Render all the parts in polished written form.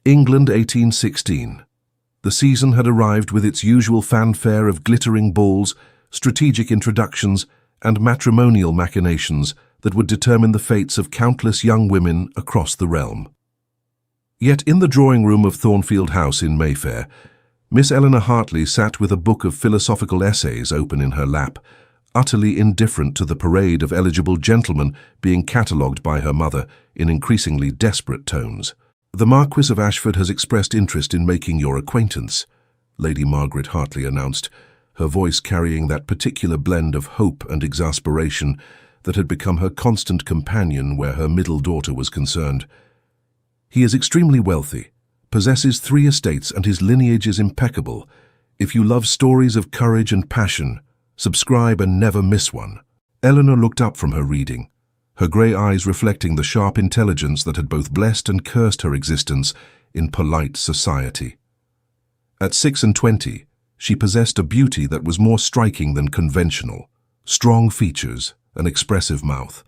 England 1816. The season had arrived with its usual fanfare of glittering balls, strategic introductions, and matrimonial machinations that would determine the fates of countless young women across the realm. Yet in the drawing-room of Thornfield House in Mayfair, Miss Eleanor Hartley sat with a book of philosophical essays open in her lap, utterly indifferent to the parade of eligible gentlemen being catalogued by her mother in increasingly desperate tones. "The Marquis of Ashford has expressed interest in making your acquaintance," Lady Margaret Hartley announced, her voice carrying that particular blend of hope and exasperation that had become her constant companion where her middle daughter was concerned. "He is extremely wealthy, possesses 3 estates, and his lineage is impeccable. If you love stories of courage and passion, subscribe and never miss one." Eleanor looked up from her reading, her grey eyes reflecting the sharp intelligence that had both blessed and cursed her existence in polite society. At 26, she possessed a beauty that was more striking than conventional: strong features, an expressive mouth,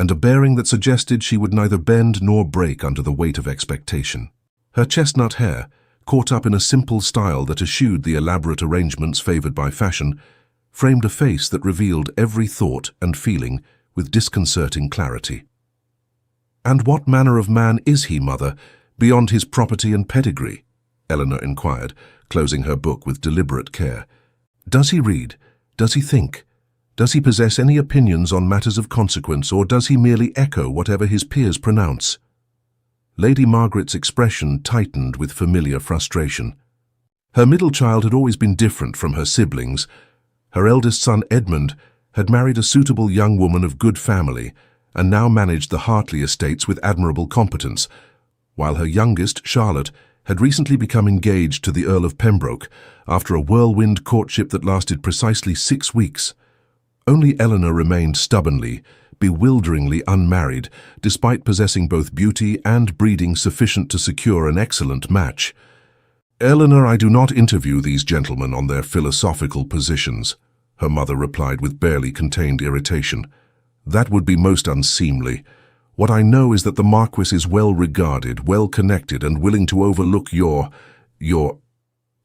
and a bearing that suggested she would neither bend nor break under the weight of expectation. Her chestnut hair, caught up in a simple style that eschewed the elaborate arrangements favoured by fashion, framed a face that revealed every thought and feeling with disconcerting clarity. "And what manner of man is he, mother, beyond his property and pedigree?" Eleanor inquired, closing her book with deliberate care. "Does he read? Does he think? Does he possess any opinions on matters of consequence, or does he merely echo whatever his peers pronounce?" Lady Margaret's expression tightened with familiar frustration. Her middle child had always been different from her siblings. Her eldest son, Edmund, had married a suitable young woman of good family and now managed the Hartley estates with admirable competence, while her youngest, Charlotte, had recently become engaged to the Earl of Pembroke after a whirlwind courtship that lasted precisely 6 weeks. Only Eleanor remained stubbornly, bewilderingly unmarried, despite possessing both beauty and breeding sufficient to secure an excellent match. "Eleanor, I do not interview these gentlemen on their philosophical positions," her mother replied with barely contained irritation. "That would be most unseemly. What I know is that the Marquis is well regarded, well connected, and willing to overlook your...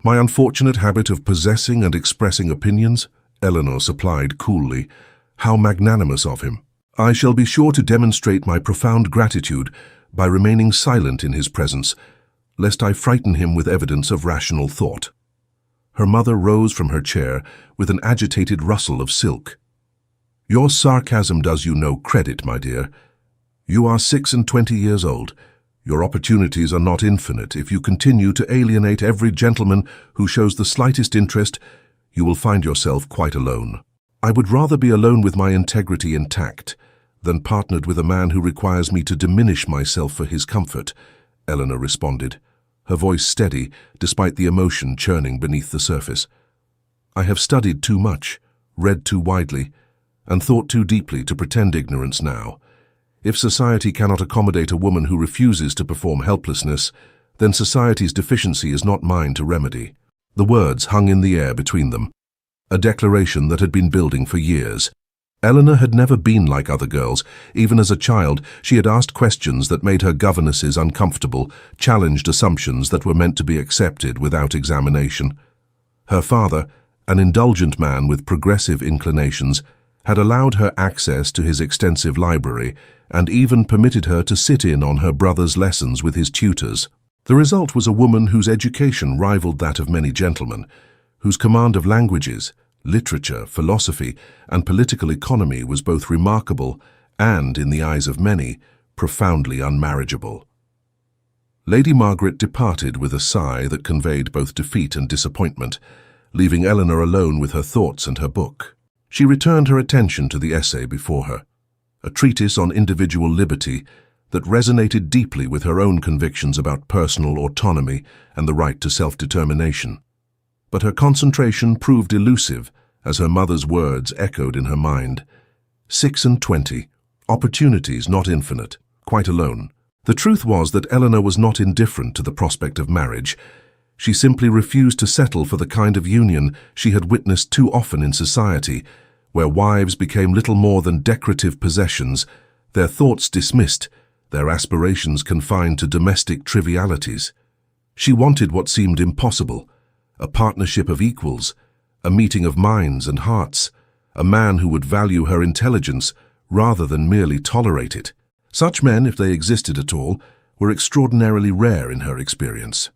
My unfortunate habit of possessing and expressing opinions," Eleanor supplied coolly. "How magnanimous of him. I shall be sure to demonstrate my profound gratitude by remaining silent in his presence, lest I frighten him with evidence of rational thought." Her mother rose from her chair with an agitated rustle of silk. "Your sarcasm does you no credit, my dear. You are 26 years old. Your opportunities are not infinite. If you continue to alienate every gentleman who shows the slightest interest, you will find yourself quite alone." "I would rather be alone with my integrity intact than partnered with a man who requires me to diminish myself for his comfort," Eleanor responded, her voice steady despite the emotion churning beneath the surface. "I have studied too much, read too widely, and thought too deeply to pretend ignorance now. If society cannot accommodate a woman who refuses to perform helplessness, then society's deficiency is not mine to remedy." The words hung in the air between them, a declaration that had been building for years. Eleanor had never been like other girls. Even as a child, she had asked questions that made her governesses uncomfortable, challenged assumptions that were meant to be accepted without examination. Her father, an indulgent man with progressive inclinations, had allowed her access to his extensive library and even permitted her to sit in on her brother's lessons with his tutors. The result was a woman whose education rivaled that of many gentlemen, whose command of languages, literature, philosophy, and political economy was both remarkable and, in the eyes of many, profoundly unmarriageable. Lady Margaret departed with a sigh that conveyed both defeat and disappointment, leaving Eleanor alone with her thoughts and her book. She returned her attention to the essay before her, a treatise on individual liberty that resonated deeply with her own convictions about personal autonomy and the right to self-determination. But her concentration proved elusive as her mother's words echoed in her mind. 26, opportunities not infinite, quite alone. The truth was that Eleanor was not indifferent to the prospect of marriage. She simply refused to settle for the kind of union she had witnessed too often in society, where wives became little more than decorative possessions, their thoughts dismissed, their aspirations confined to domestic trivialities. She wanted what seemed impossible, a partnership of equals, a meeting of minds and hearts, a man who would value her intelligence rather than merely tolerate it. Such men, if they existed at all, were extraordinarily rare in her experience.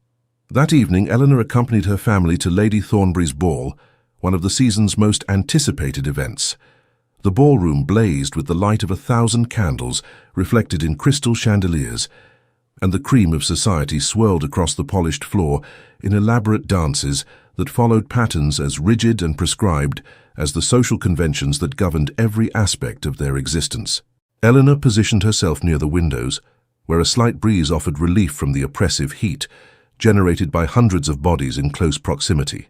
That evening, Eleanor accompanied her family to Lady Thornbury's ball, one of the season's most anticipated events. The ballroom blazed with the light of 1,000 candles reflected in crystal chandeliers, and the cream of society swirled across the polished floor in elaborate dances that followed patterns as rigid and prescribed as the social conventions that governed every aspect of their existence. Eleanor positioned herself near the windows, where a slight breeze offered relief from the oppressive heat generated by hundreds of bodies in close proximity.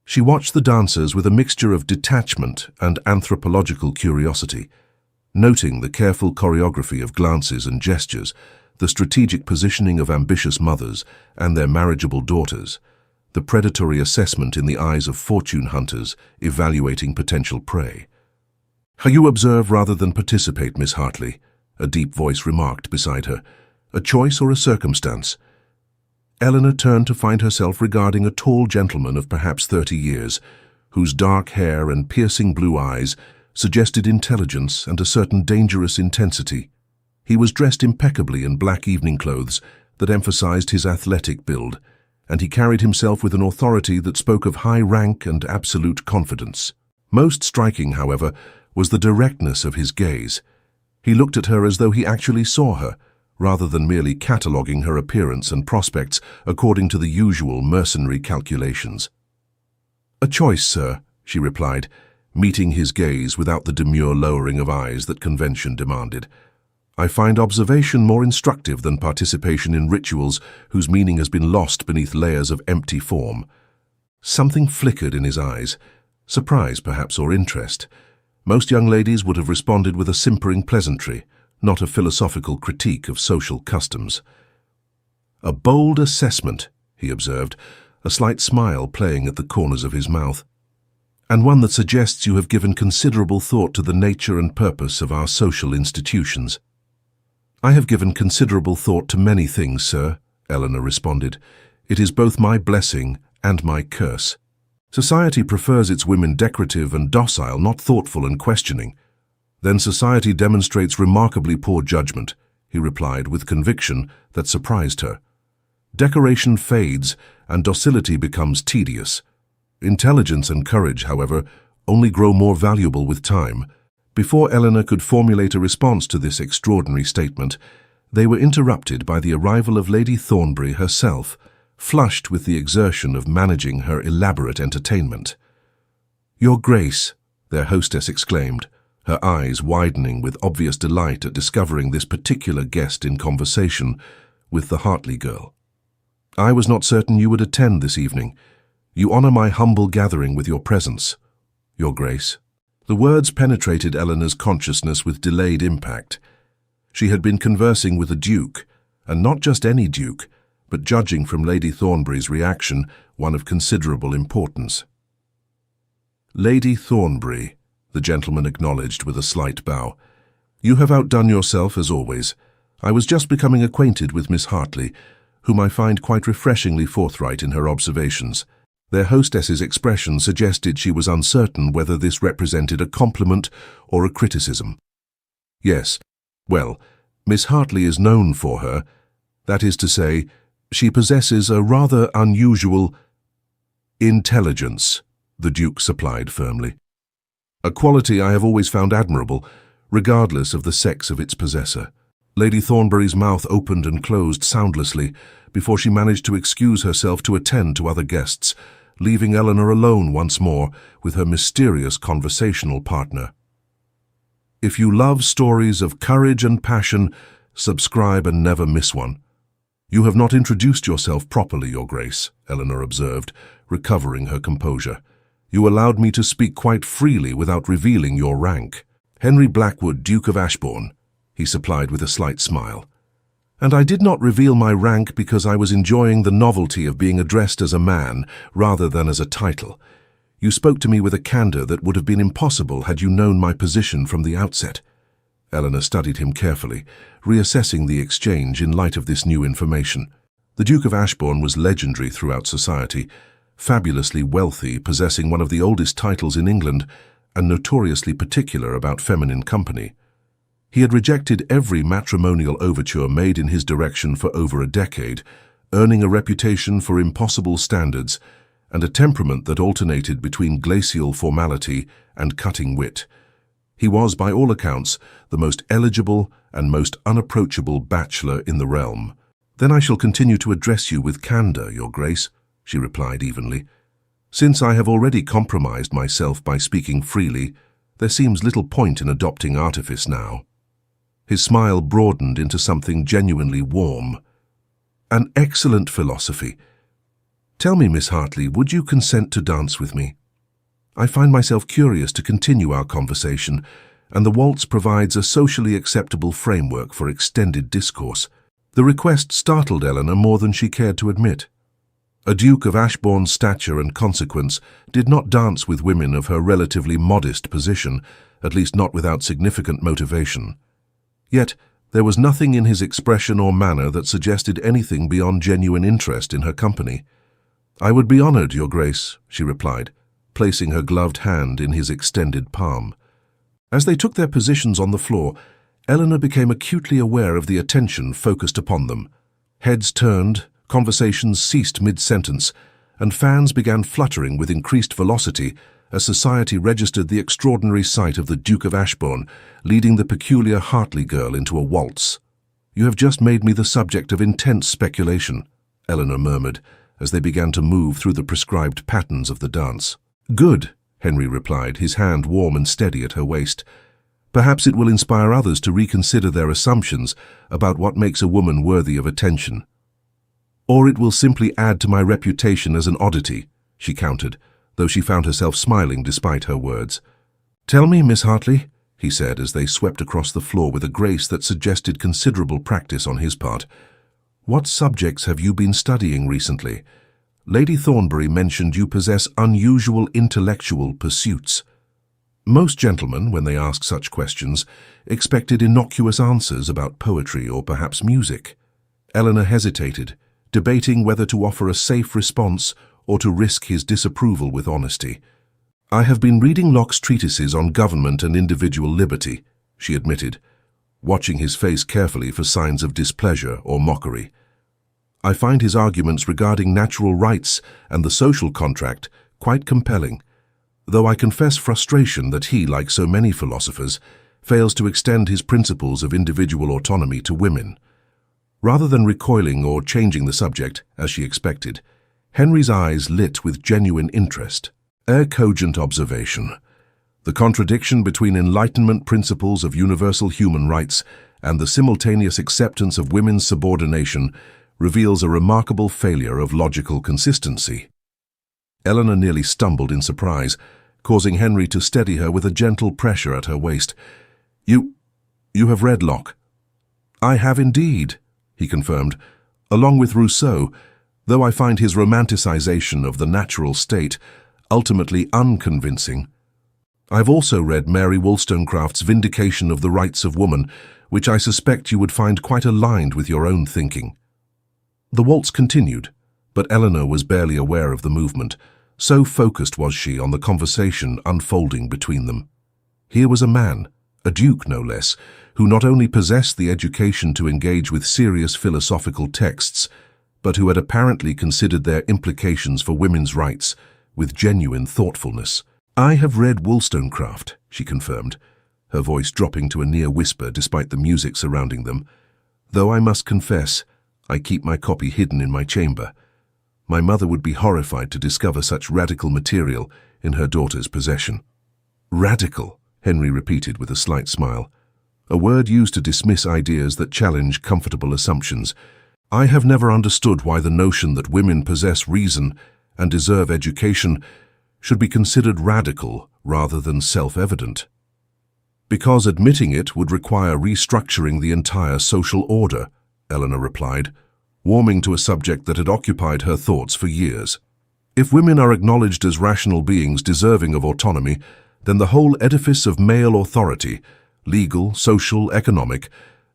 She watched the dancers with a mixture of detachment and anthropological curiosity, noting the careful choreography of glances and gestures, the strategic positioning of ambitious mothers and their marriageable daughters, the predatory assessment in the eyes of fortune hunters evaluating potential prey. "You observe rather than participate, Miss Hartley," a deep voice remarked beside her. "A choice or a circumstance?" Eleanor turned to find herself regarding a tall gentleman of perhaps 30 years, whose dark hair and piercing blue eyes suggested intelligence and a certain dangerous intensity. He was dressed impeccably in black evening clothes that emphasized his athletic build, and he carried himself with an authority that spoke of high rank and absolute confidence. Most striking, however, was the directness of his gaze. He looked at her as though he actually saw her, rather than merely cataloguing her appearance and prospects according to the usual mercenary calculations. "A choice, sir," she replied, meeting his gaze without the demure lowering of eyes that convention demanded. "I find observation more instructive than participation in rituals whose meaning has been lost beneath layers of empty form." Something flickered in his eyes, surprise perhaps or interest. Most young ladies would have responded with a simpering pleasantry, not a philosophical critique of social customs. "A bold assessment," he observed, a slight smile playing at the corners of his mouth, "and one that suggests you have given considerable thought to the nature and purpose of our social institutions." "I have given considerable thought to many things, sir," Eleanor responded. "It is both my blessing and my curse. Society prefers its women decorative and docile, not thoughtful and questioning. Then society demonstrates remarkably poor judgment," he replied with conviction that surprised her. "Decoration fades and docility becomes tedious. Intelligence and courage, however, only grow more valuable with time." Before Eleanor could formulate a response to this extraordinary statement, they were interrupted by the arrival of Lady Thornbury herself, flushed with the exertion of managing her elaborate entertainment. "Your Grace," their hostess exclaimed, her eyes widening with obvious delight at discovering this particular guest in conversation with the Hartley girl. "I was not certain you would attend this evening. You honor my humble gathering with your presence, Your Grace." The words penetrated Eleanor's consciousness with delayed impact. She had been conversing with a duke, and not just any duke, but judging from Lady Thornbury's reaction, one of considerable importance. "Lady Thornbury," the gentleman acknowledged with a slight bow. "You have outdone yourself as always. I was just becoming acquainted with Miss Hartley, whom I find quite refreshingly forthright in her observations." Their hostess's expression suggested she was uncertain whether this represented a compliment or a criticism. "Yes, well, Miss Hartley is known for her. That is to say, she possesses a rather unusual intelligence," the Duke supplied firmly. "A quality I have always found admirable, regardless of the sex of its possessor." Lady Thornbury's mouth opened and closed soundlessly before she managed to excuse herself to attend to other guests, leaving Eleanor alone once more with her mysterious conversational partner. If you love stories of courage and passion, subscribe and never miss one. "You have not introduced yourself properly, Your Grace," Eleanor observed, recovering her composure. "You allowed me to speak quite freely without revealing your rank." "Henry Blackwood, Duke of Ashbourne," he supplied with a slight smile. "And I did not reveal my rank because I was enjoying the novelty of being addressed as a man rather than as a title. You spoke to me with a candor that would have been impossible had you known my position from the outset." Eleanor studied him carefully, reassessing the exchange in light of this new information. The Duke of Ashbourne was legendary throughout society, fabulously wealthy, possessing one of the oldest titles in England, and notoriously particular about feminine company. He had rejected every matrimonial overture made in his direction for over a decade, earning a reputation for impossible standards and a temperament that alternated between glacial formality and cutting wit. He was, by all accounts, the most eligible and most unapproachable bachelor in the realm. "Then I shall continue to address you with candour, Your Grace," she replied evenly. "Since I have already compromised myself by speaking freely, there seems little point in adopting artifice now." His smile broadened into something genuinely warm. "An excellent philosophy. Tell me, Miss Hartley, would you consent to dance with me? I find myself curious to continue our conversation, and the waltz provides a socially acceptable framework for extended discourse." The request startled Eleanor more than she cared to admit. A Duke of Ashbourne's stature and consequence did not dance with women of her relatively modest position, at least not without significant motivation. Yet, there was nothing in his expression or manner that suggested anything beyond genuine interest in her company. "I would be honored, Your Grace," she replied, placing her gloved hand in his extended palm. As they took their positions on the floor, Eleanor became acutely aware of the attention focused upon them. Heads turned, conversations ceased mid-sentence, and fans began fluttering with increased velocity as society registered the extraordinary sight of the Duke of Ashbourne leading the peculiar Hartley girl into a waltz. "You have just made me the subject of intense speculation," Eleanor murmured, as they began to move through the prescribed patterns of the dance. "Good," Henry replied, his hand warm and steady at her waist. "Perhaps it will inspire others to reconsider their assumptions about what makes a woman worthy of attention. Or it will simply add to my reputation as an oddity," she countered, though she found herself smiling despite her words. "Tell me, Miss Hartley," he said as they swept across the floor with a grace that suggested considerable practice on his part, "what subjects have you been studying recently? Lady Thornbury mentioned you possess unusual intellectual pursuits." Most gentlemen, when they asked such questions, expected innocuous answers about poetry or perhaps music. Eleanor hesitated, debating whether to offer a safe response or to risk his disapproval with honesty. "I have been reading Locke's treatises on government and individual liberty," she admitted, watching his face carefully for signs of displeasure or mockery. "I find his arguments regarding natural rights and the social contract quite compelling, though I confess frustration that he, like so many philosophers, fails to extend his principles of individual autonomy to women." Rather than recoiling or changing the subject, as she expected, Henry's eyes lit with genuine interest. A cogent observation. The contradiction between Enlightenment principles of universal human rights and the simultaneous acceptance of women's subordination reveals a remarkable failure of logical consistency. Eleanor nearly stumbled in surprise, causing Henry to steady her with a gentle pressure at her waist. You have read Locke?" "I have indeed," he confirmed, "along with Rousseau, though I find his romanticization of the natural state ultimately unconvincing. I've also read Mary Wollstonecraft's Vindication of the Rights of Woman, which I suspect you would find quite aligned with your own thinking." The waltz continued, but Eleanor was barely aware of the movement, so focused was she on the conversation unfolding between them. Here was a man, a duke no less, who not only possessed the education to engage with serious philosophical texts, but who had apparently considered their implications for women's rights with genuine thoughtfulness. "I have read Wollstonecraft," she confirmed, her voice dropping to a near whisper despite the music surrounding them, "though I must confess, I keep my copy hidden in my chamber. My mother would be horrified to discover such radical material in her daughter's possession." "Radical," Henry repeated with a slight smile, a word used to dismiss ideas that challenge comfortable assumptions. "I have never understood why the notion that women possess reason and deserve education should be considered radical rather than self-evident." "Because admitting it would require restructuring the entire social order," Eleanor replied, warming to a subject that had occupied her thoughts for years. "If women are acknowledged as rational beings deserving of autonomy, then the whole edifice of male authority, legal, social, economic,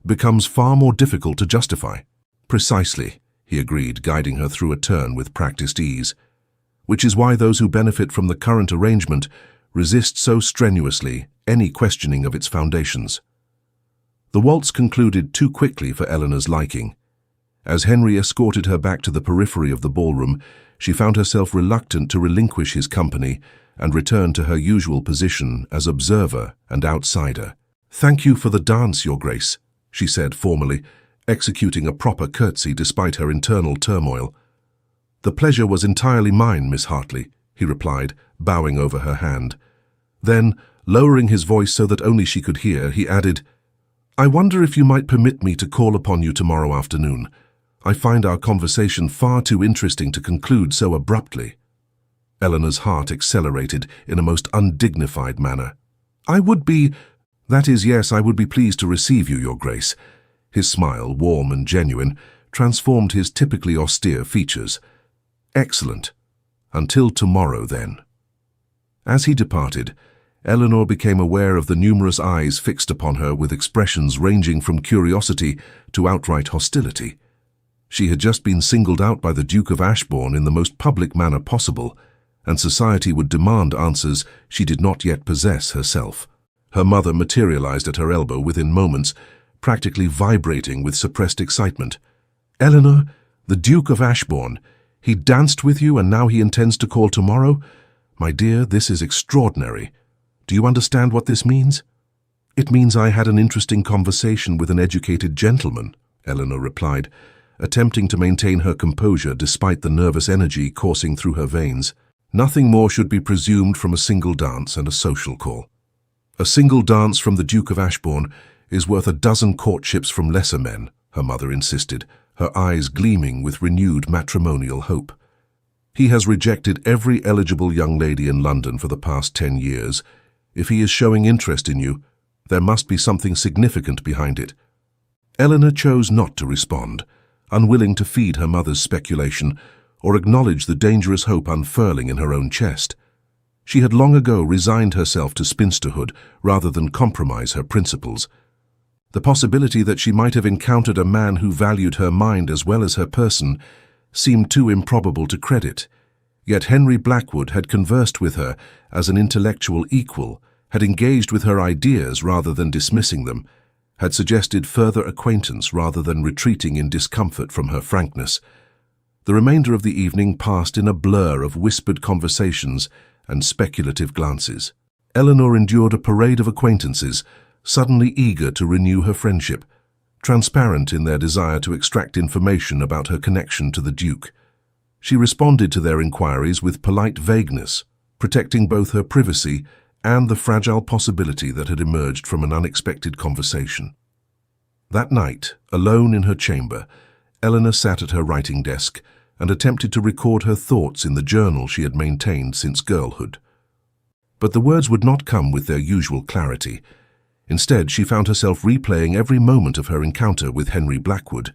becomes far more difficult to justify. Precisely, he agreed, guiding her through a turn with practiced ease. Which is why those who benefit from the current arrangement resist so strenuously any questioning of its foundations. The waltz concluded too quickly for Eleanor's liking. As Henry escorted her back to the periphery of the ballroom, she found herself reluctant to relinquish his company and return to her usual position as observer and outsider. "Thank you for the dance, Your Grace," she said formally, executing a proper curtsy despite her internal turmoil. "The pleasure was entirely mine, Miss Hartley," he replied, bowing over her hand. Then, lowering his voice so that only she could hear, he added, "I wonder if you might permit me to call upon you tomorrow afternoon. I find our conversation far too interesting to conclude so abruptly." Eleanor's heart accelerated in a most undignified manner. Yes, I would be pleased to receive you, Your Grace." His smile, warm and genuine, transformed his typically austere features. "Excellent. Until tomorrow, then." As he departed, Eleanor became aware of the numerous eyes fixed upon her with expressions ranging from curiosity to outright hostility. She had just been singled out by the Duke of Ashbourne in the most public manner possible, and society would demand answers she did not yet possess herself. Her mother materialized at her elbow within moments, practically vibrating with suppressed excitement. "Eleanor, the Duke of Ashbourne, he danced with you and now he intends to call tomorrow? My dear, this is extraordinary. Do you understand what this means?" "It means I had an interesting conversation with an educated gentleman," Eleanor replied, attempting to maintain her composure despite the nervous energy coursing through her veins. Nothing more should be presumed from a single dance and a social call. "A single dance from the Duke of Ashbourne is worth a dozen courtships from lesser men," her mother insisted, her eyes gleaming with renewed matrimonial hope. "He has rejected every eligible young lady in London for the past 10 years. If he is showing interest in you, there must be something significant behind it." Eleanor chose not to respond, unwilling to feed her mother's speculation or acknowledge the dangerous hope unfurling in her own chest. She had long ago resigned herself to spinsterhood rather than compromise her principles. The possibility that she might have encountered a man who valued her mind as well as her person seemed too improbable to credit. Yet Henry Blackwood had conversed with her as an intellectual equal, had engaged with her ideas rather than dismissing them, had suggested further acquaintance rather than retreating in discomfort from her frankness. The remainder of the evening passed in a blur of whispered conversations and speculative glances. Eleanor endured a parade of acquaintances, suddenly eager to renew her friendship, transparent in their desire to extract information about her connection to the Duke. She responded to their inquiries with polite vagueness, protecting both her privacy and the fragile possibility that had emerged from an unexpected conversation. That night, alone in her chamber, Eleanor sat at her writing desk and attempted to record her thoughts in the journal she had maintained since girlhood. But the words would not come with their usual clarity. Instead, she found herself replaying every moment of her encounter with Henry Blackwood,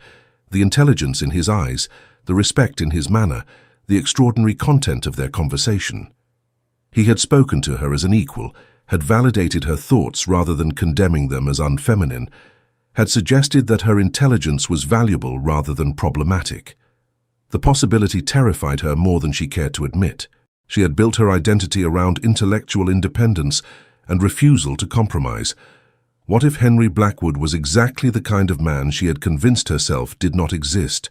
the intelligence in his eyes, the respect in his manner, the extraordinary content of their conversation. He had spoken to her as an equal, had validated her thoughts rather than condemning them as unfeminine, had suggested that her intelligence was valuable rather than problematic. The possibility terrified her more than she cared to admit. She had built her identity around intellectual independence and refusal to compromise. What if Henry Blackwood was exactly the kind of man she had convinced herself did not exist?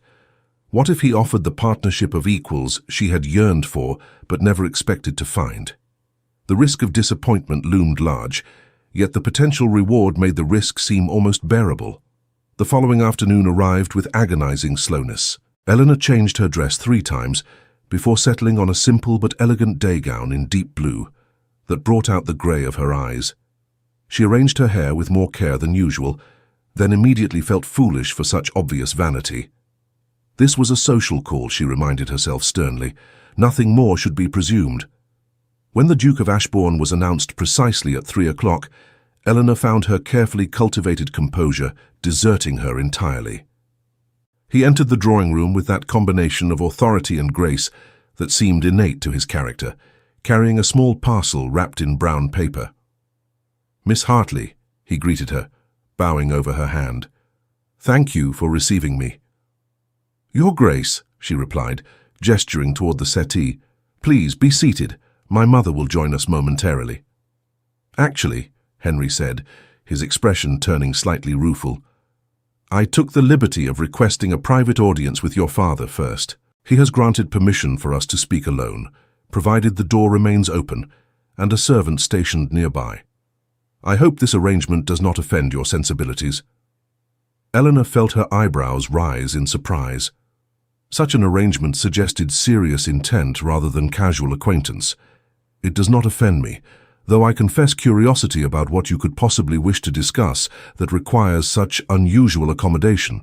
What if he offered the partnership of equals she had yearned for but never expected to find? The risk of disappointment loomed large, yet the potential reward made the risk seem almost bearable. The following afternoon arrived with agonizing slowness. Eleanor changed her dress 3 times before settling on a simple but elegant day gown in deep blue that brought out the grey of her eyes. She arranged her hair with more care than usual, then immediately felt foolish for such obvious vanity. This was a social call, she reminded herself sternly. Nothing more should be presumed. When the Duke of Ashbourne was announced precisely at 3 o'clock, Eleanor found her carefully cultivated composure deserting her entirely. He entered the drawing room with that combination of authority and grace that seemed innate to his character, carrying a small parcel wrapped in brown paper. "Miss Hartley," he greeted her, bowing over her hand. "Thank you for receiving me." "Your Grace," she replied, gesturing toward the settee. "Please be seated. My mother will join us momentarily." "Actually," Henry said, his expression turning slightly rueful, "I took the liberty of requesting a private audience with your father first. He has granted permission for us to speak alone, provided the door remains open and a servant stationed nearby. I hope this arrangement does not offend your sensibilities." Eleanor felt her eyebrows rise in surprise. Such an arrangement suggested serious intent rather than casual acquaintance. "It does not offend me, though I confess curiosity about what you could possibly wish to discuss that requires such unusual accommodation."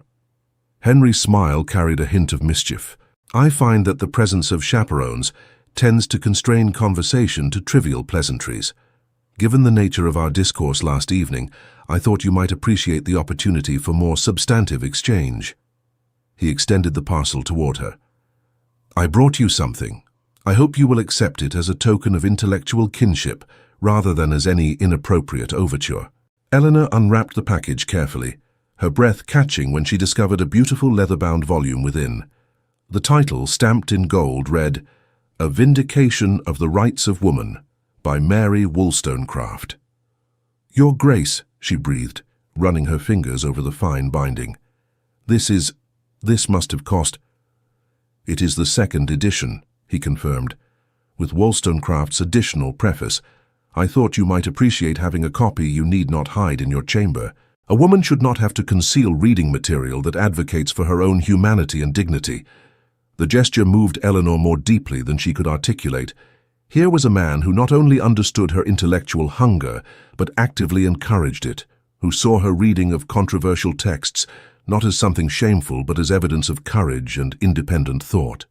Henry's smile carried a hint of mischief. "I find that the presence of chaperones tends to constrain conversation to trivial pleasantries. Given the nature of our discourse last evening, I thought you might appreciate the opportunity for more substantive exchange." He extended the parcel toward her. "I brought you something. I hope you will accept it as a token of intellectual kinship rather than as any inappropriate overture." Eleanor unwrapped the package carefully, her breath catching when she discovered a beautiful leather-bound volume within. The title, stamped in gold, read, "A Vindication of the Rights of Woman," by Mary Wollstonecraft. "Your Grace," she breathed, running her fingers over the fine binding. This must have cost—" "It is the second edition," he confirmed, "with Wollstonecraft's additional preface. I thought you might appreciate having a copy you need not hide in your chamber. A woman should not have to conceal reading material that advocates for her own humanity and dignity." The gesture moved Eleanor more deeply than she could articulate. Here was a man who not only understood her intellectual hunger, but actively encouraged it, who saw her reading of controversial texts not as something shameful, but as evidence of courage and independent thought.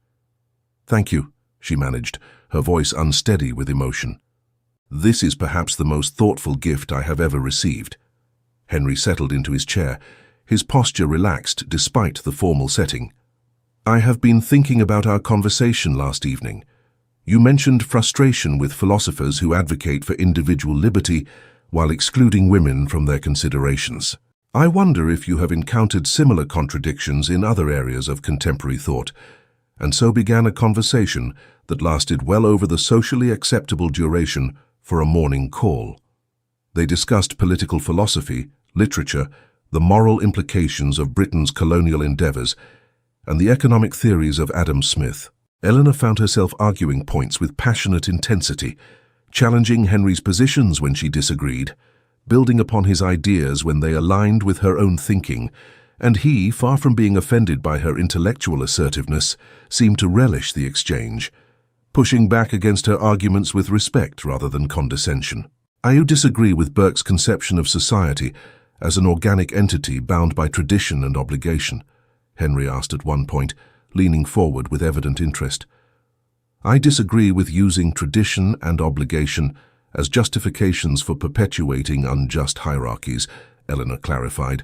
"Thank you," she managed, her voice unsteady with emotion. "This is perhaps the most thoughtful gift I have ever received." Henry settled into his chair, his posture relaxed despite the formal setting. "I have been thinking about our conversation last evening. You mentioned frustration with philosophers who advocate for individual liberty while excluding women from their considerations. I wonder if you have encountered similar contradictions in other areas of contemporary thought," and so began a conversation that lasted well over the socially acceptable duration for a morning call. They discussed political philosophy, literature, the moral implications of Britain's colonial endeavors, and the economic theories of Adam Smith. Eleanor found herself arguing points with passionate intensity, challenging Henry's positions when she disagreed, building upon his ideas when they aligned with her own thinking, and he, far from being offended by her intellectual assertiveness, seemed to relish the exchange, pushing back against her arguments with respect rather than condescension. "I disagree with Burke's conception of society as an organic entity bound by tradition and obligation," Henry asked at one point, leaning forward with evident interest. "I disagree with using tradition and obligation as justifications for perpetuating unjust hierarchies," Eleanor clarified.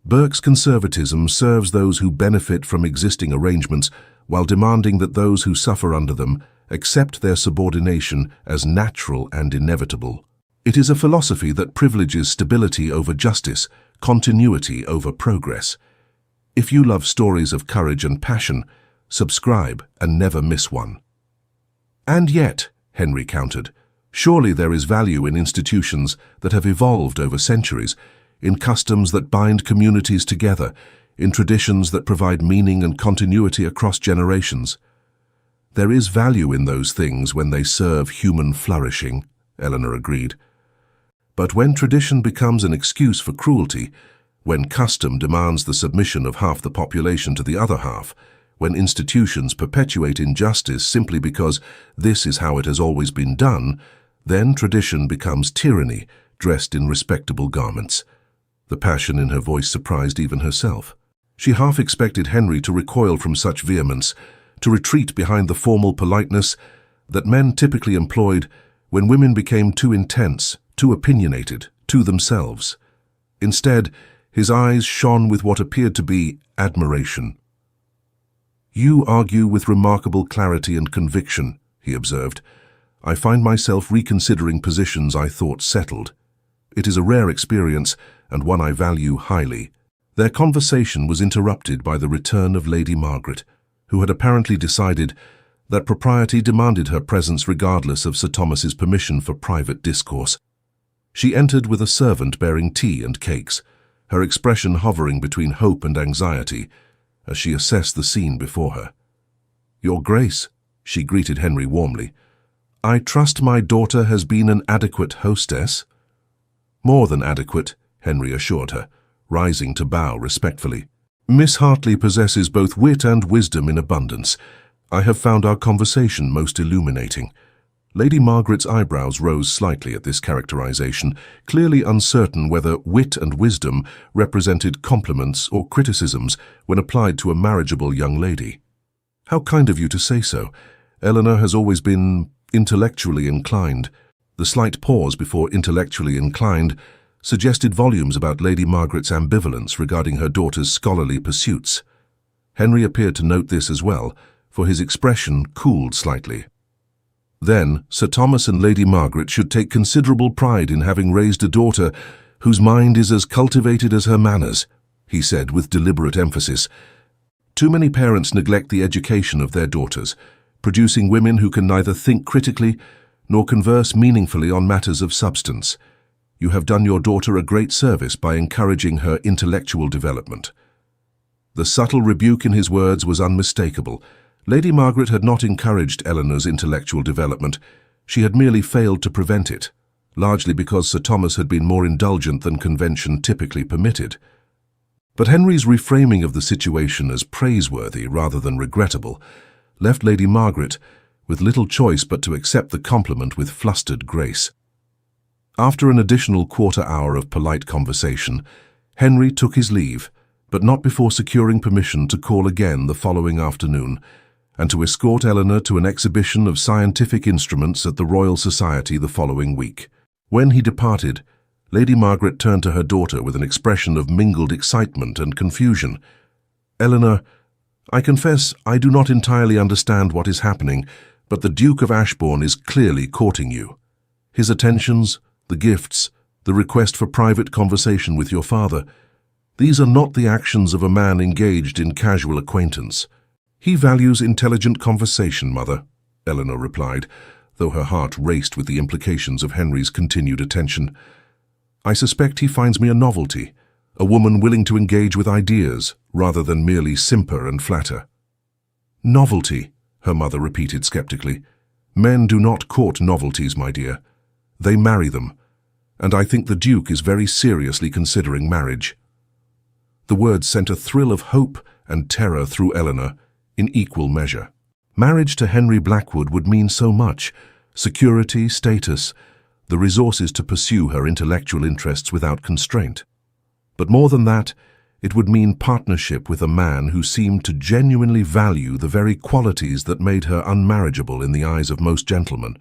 "Burke's conservatism serves those who benefit from existing arrangements while demanding that those who suffer under them accept their subordination as natural and inevitable. It is a philosophy that privileges stability over justice, continuity over progress. If you love stories of courage and passion, subscribe and never miss one." "And yet," Henry countered, "surely there is value in institutions that have evolved over centuries, in customs that bind communities together, in traditions that provide meaning and continuity across generations." "There is value in those things when they serve human flourishing," Eleanor agreed. "But when tradition becomes an excuse for cruelty, when custom demands the submission of half the population to the other half, when institutions perpetuate injustice simply because this is how it has always been done, then tradition becomes tyranny dressed in respectable garments." The passion in her voice surprised even herself. She half expected Henry to recoil from such vehemence, to retreat behind the formal politeness that men typically employed when women became too intense, too opinionated, too themselves. Instead, his eyes shone with what appeared to be admiration. "You argue with remarkable clarity and conviction," he observed. "I find myself reconsidering positions I thought settled. It is a rare experience, and one I value highly." Their conversation was interrupted by the return of Lady Margaret, who had apparently decided that propriety demanded her presence regardless of Sir Thomas's permission for private discourse. She entered with a servant bearing tea and cakes, her expression hovering between hope and anxiety as she assessed the scene before her. "Your Grace," she greeted Henry warmly, "I trust my daughter has been an adequate hostess?" "More than adequate," Henry assured her, rising to bow respectfully. "Miss Hartley possesses both wit and wisdom in abundance. I have found our conversation most illuminating." Lady Margaret's eyebrows rose slightly at this characterization, clearly uncertain whether wit and wisdom represented compliments or criticisms when applied to a marriageable young lady. "How kind of you to say so. Eleanor has always been intellectually inclined." The slight pause before intellectually inclined suggested volumes about Lady Margaret's ambivalence regarding her daughter's scholarly pursuits. Henry appeared to note this as well, for his expression cooled slightly. "Then, Sir Thomas and Lady Margaret should take considerable pride in having raised a daughter whose mind is as cultivated as her manners," he said with deliberate emphasis. "Too many parents neglect the education of their daughters, producing women who can neither think critically nor converse meaningfully on matters of substance. You have done your daughter a great service by encouraging her intellectual development." The subtle rebuke in his words was unmistakable. Lady Margaret had not encouraged Eleanor's intellectual development. She had merely failed to prevent it, largely because Sir Thomas had been more indulgent than convention typically permitted. But Henry's reframing of the situation as praiseworthy rather than regrettable left Lady Margaret with little choice but to accept the compliment with flustered grace. After an additional quarter-hour of polite conversation, Henry took his leave, but not before securing permission to call again the following afternoon and to escort Eleanor to an exhibition of scientific instruments at the Royal Society the following week. When he departed, Lady Margaret turned to her daughter with an expression of mingled excitement and confusion. "Eleanor, I confess I do not entirely understand what is happening, but the Duke of Ashbourne is clearly courting you. His attentions, the gifts, the request for private conversation with your father, these are not the actions of a man engaged in casual acquaintance." "He values intelligent conversation, Mother," Eleanor replied, though her heart raced with the implications of Henry's continued attention. "I suspect he finds me a novelty, a woman willing to engage with ideas rather than merely simper and flatter." "Novelty," her mother repeated skeptically. "Men do not court novelties, my dear. They marry them, and I think the Duke is very seriously considering marriage." The words sent a thrill of hope and terror through Eleanor in equal measure. Marriage to Henry Blackwood would mean so much: security, status, the resources to pursue her intellectual interests without constraint. But more than that, it would mean partnership with a man who seemed to genuinely value the very qualities that made her unmarriageable in the eyes of most gentlemen.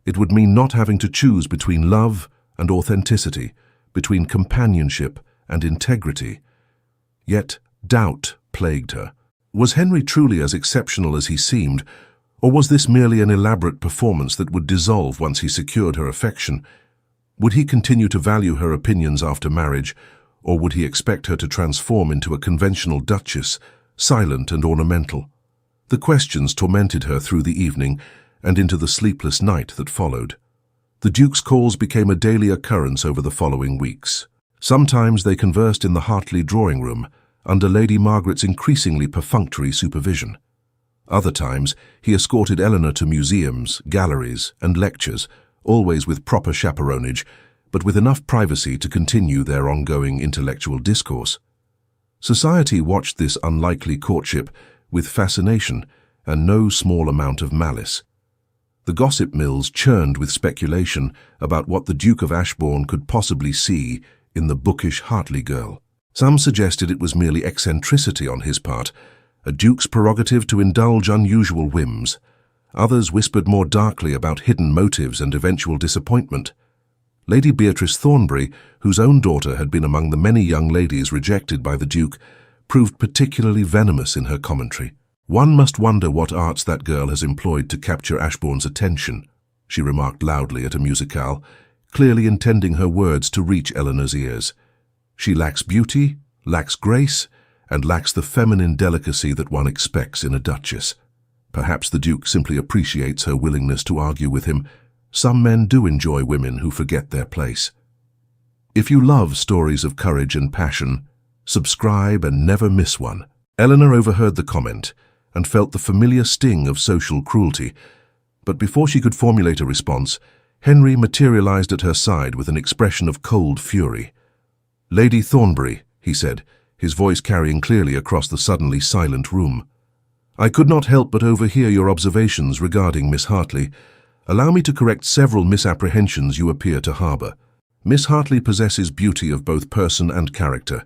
It would mean not having to choose between love and authenticity, between companionship and integrity. Yet doubt plagued her. Was Henry truly as exceptional as he seemed, or was this merely an elaborate performance that would dissolve once he secured her affection? Would he continue to value her opinions after marriage, or would he expect her to transform into a conventional duchess, silent and ornamental? The questions tormented her through the evening and into the sleepless night that followed. The Duke's calls became a daily occurrence over the following weeks. Sometimes they conversed in the Hartley drawing-room, under Lady Margaret's increasingly perfunctory supervision. Other times, he escorted Eleanor to museums, galleries, and lectures, always with proper chaperonage, but with enough privacy to continue their ongoing intellectual discourse. Society watched this unlikely courtship with fascination and no small amount of malice. The gossip mills churned with speculation about what the Duke of Ashbourne could possibly see in the bookish Hartley girl. Some suggested it was merely eccentricity on his part, a duke's prerogative to indulge unusual whims. Others whispered more darkly about hidden motives and eventual disappointment. Lady Beatrice Thornbury, whose own daughter had been among the many young ladies rejected by the Duke, proved particularly venomous in her commentary. "One must wonder what arts that girl has employed to capture Ashbourne's attention," she remarked loudly at a musicale, clearly intending her words to reach Eleanor's ears. She lacks beauty, lacks grace, and lacks the feminine delicacy that one expects in a duchess. Perhaps the Duke simply appreciates her willingness to argue with him. Some men do enjoy women who forget their place. If you love stories of courage and passion, subscribe and never miss one. Eleanor overheard the comment and felt the familiar sting of social cruelty, but before she could formulate a response, Henry materialized at her side with an expression of cold fury. "Lady Thornbury," he said, his voice carrying clearly across the suddenly silent room. "I could not help but overhear your observations regarding Miss Hartley. Allow me to correct several misapprehensions you appear to harbor. Miss Hartley possesses beauty of both person and character,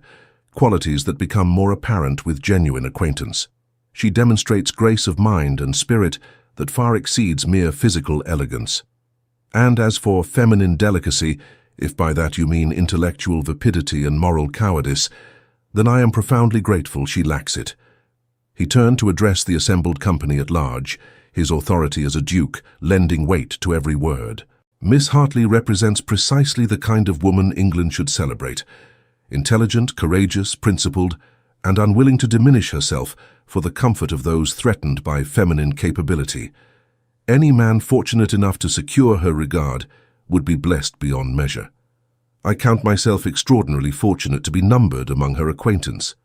qualities that become more apparent with genuine acquaintance. She demonstrates grace of mind and spirit that far exceeds mere physical elegance. And as for feminine delicacy, if by that you mean intellectual vapidity and moral cowardice, then I am profoundly grateful she lacks it." He turned to address the assembled company at large, his authority as a duke lending weight to every word. "Miss Hartley represents precisely the kind of woman England should celebrate. Intelligent, courageous, principled, and unwilling to diminish herself for the comfort of those threatened by feminine capability. Any man fortunate enough to secure her regard would be blessed beyond measure. I count myself extraordinarily fortunate to be numbered among her acquaintance."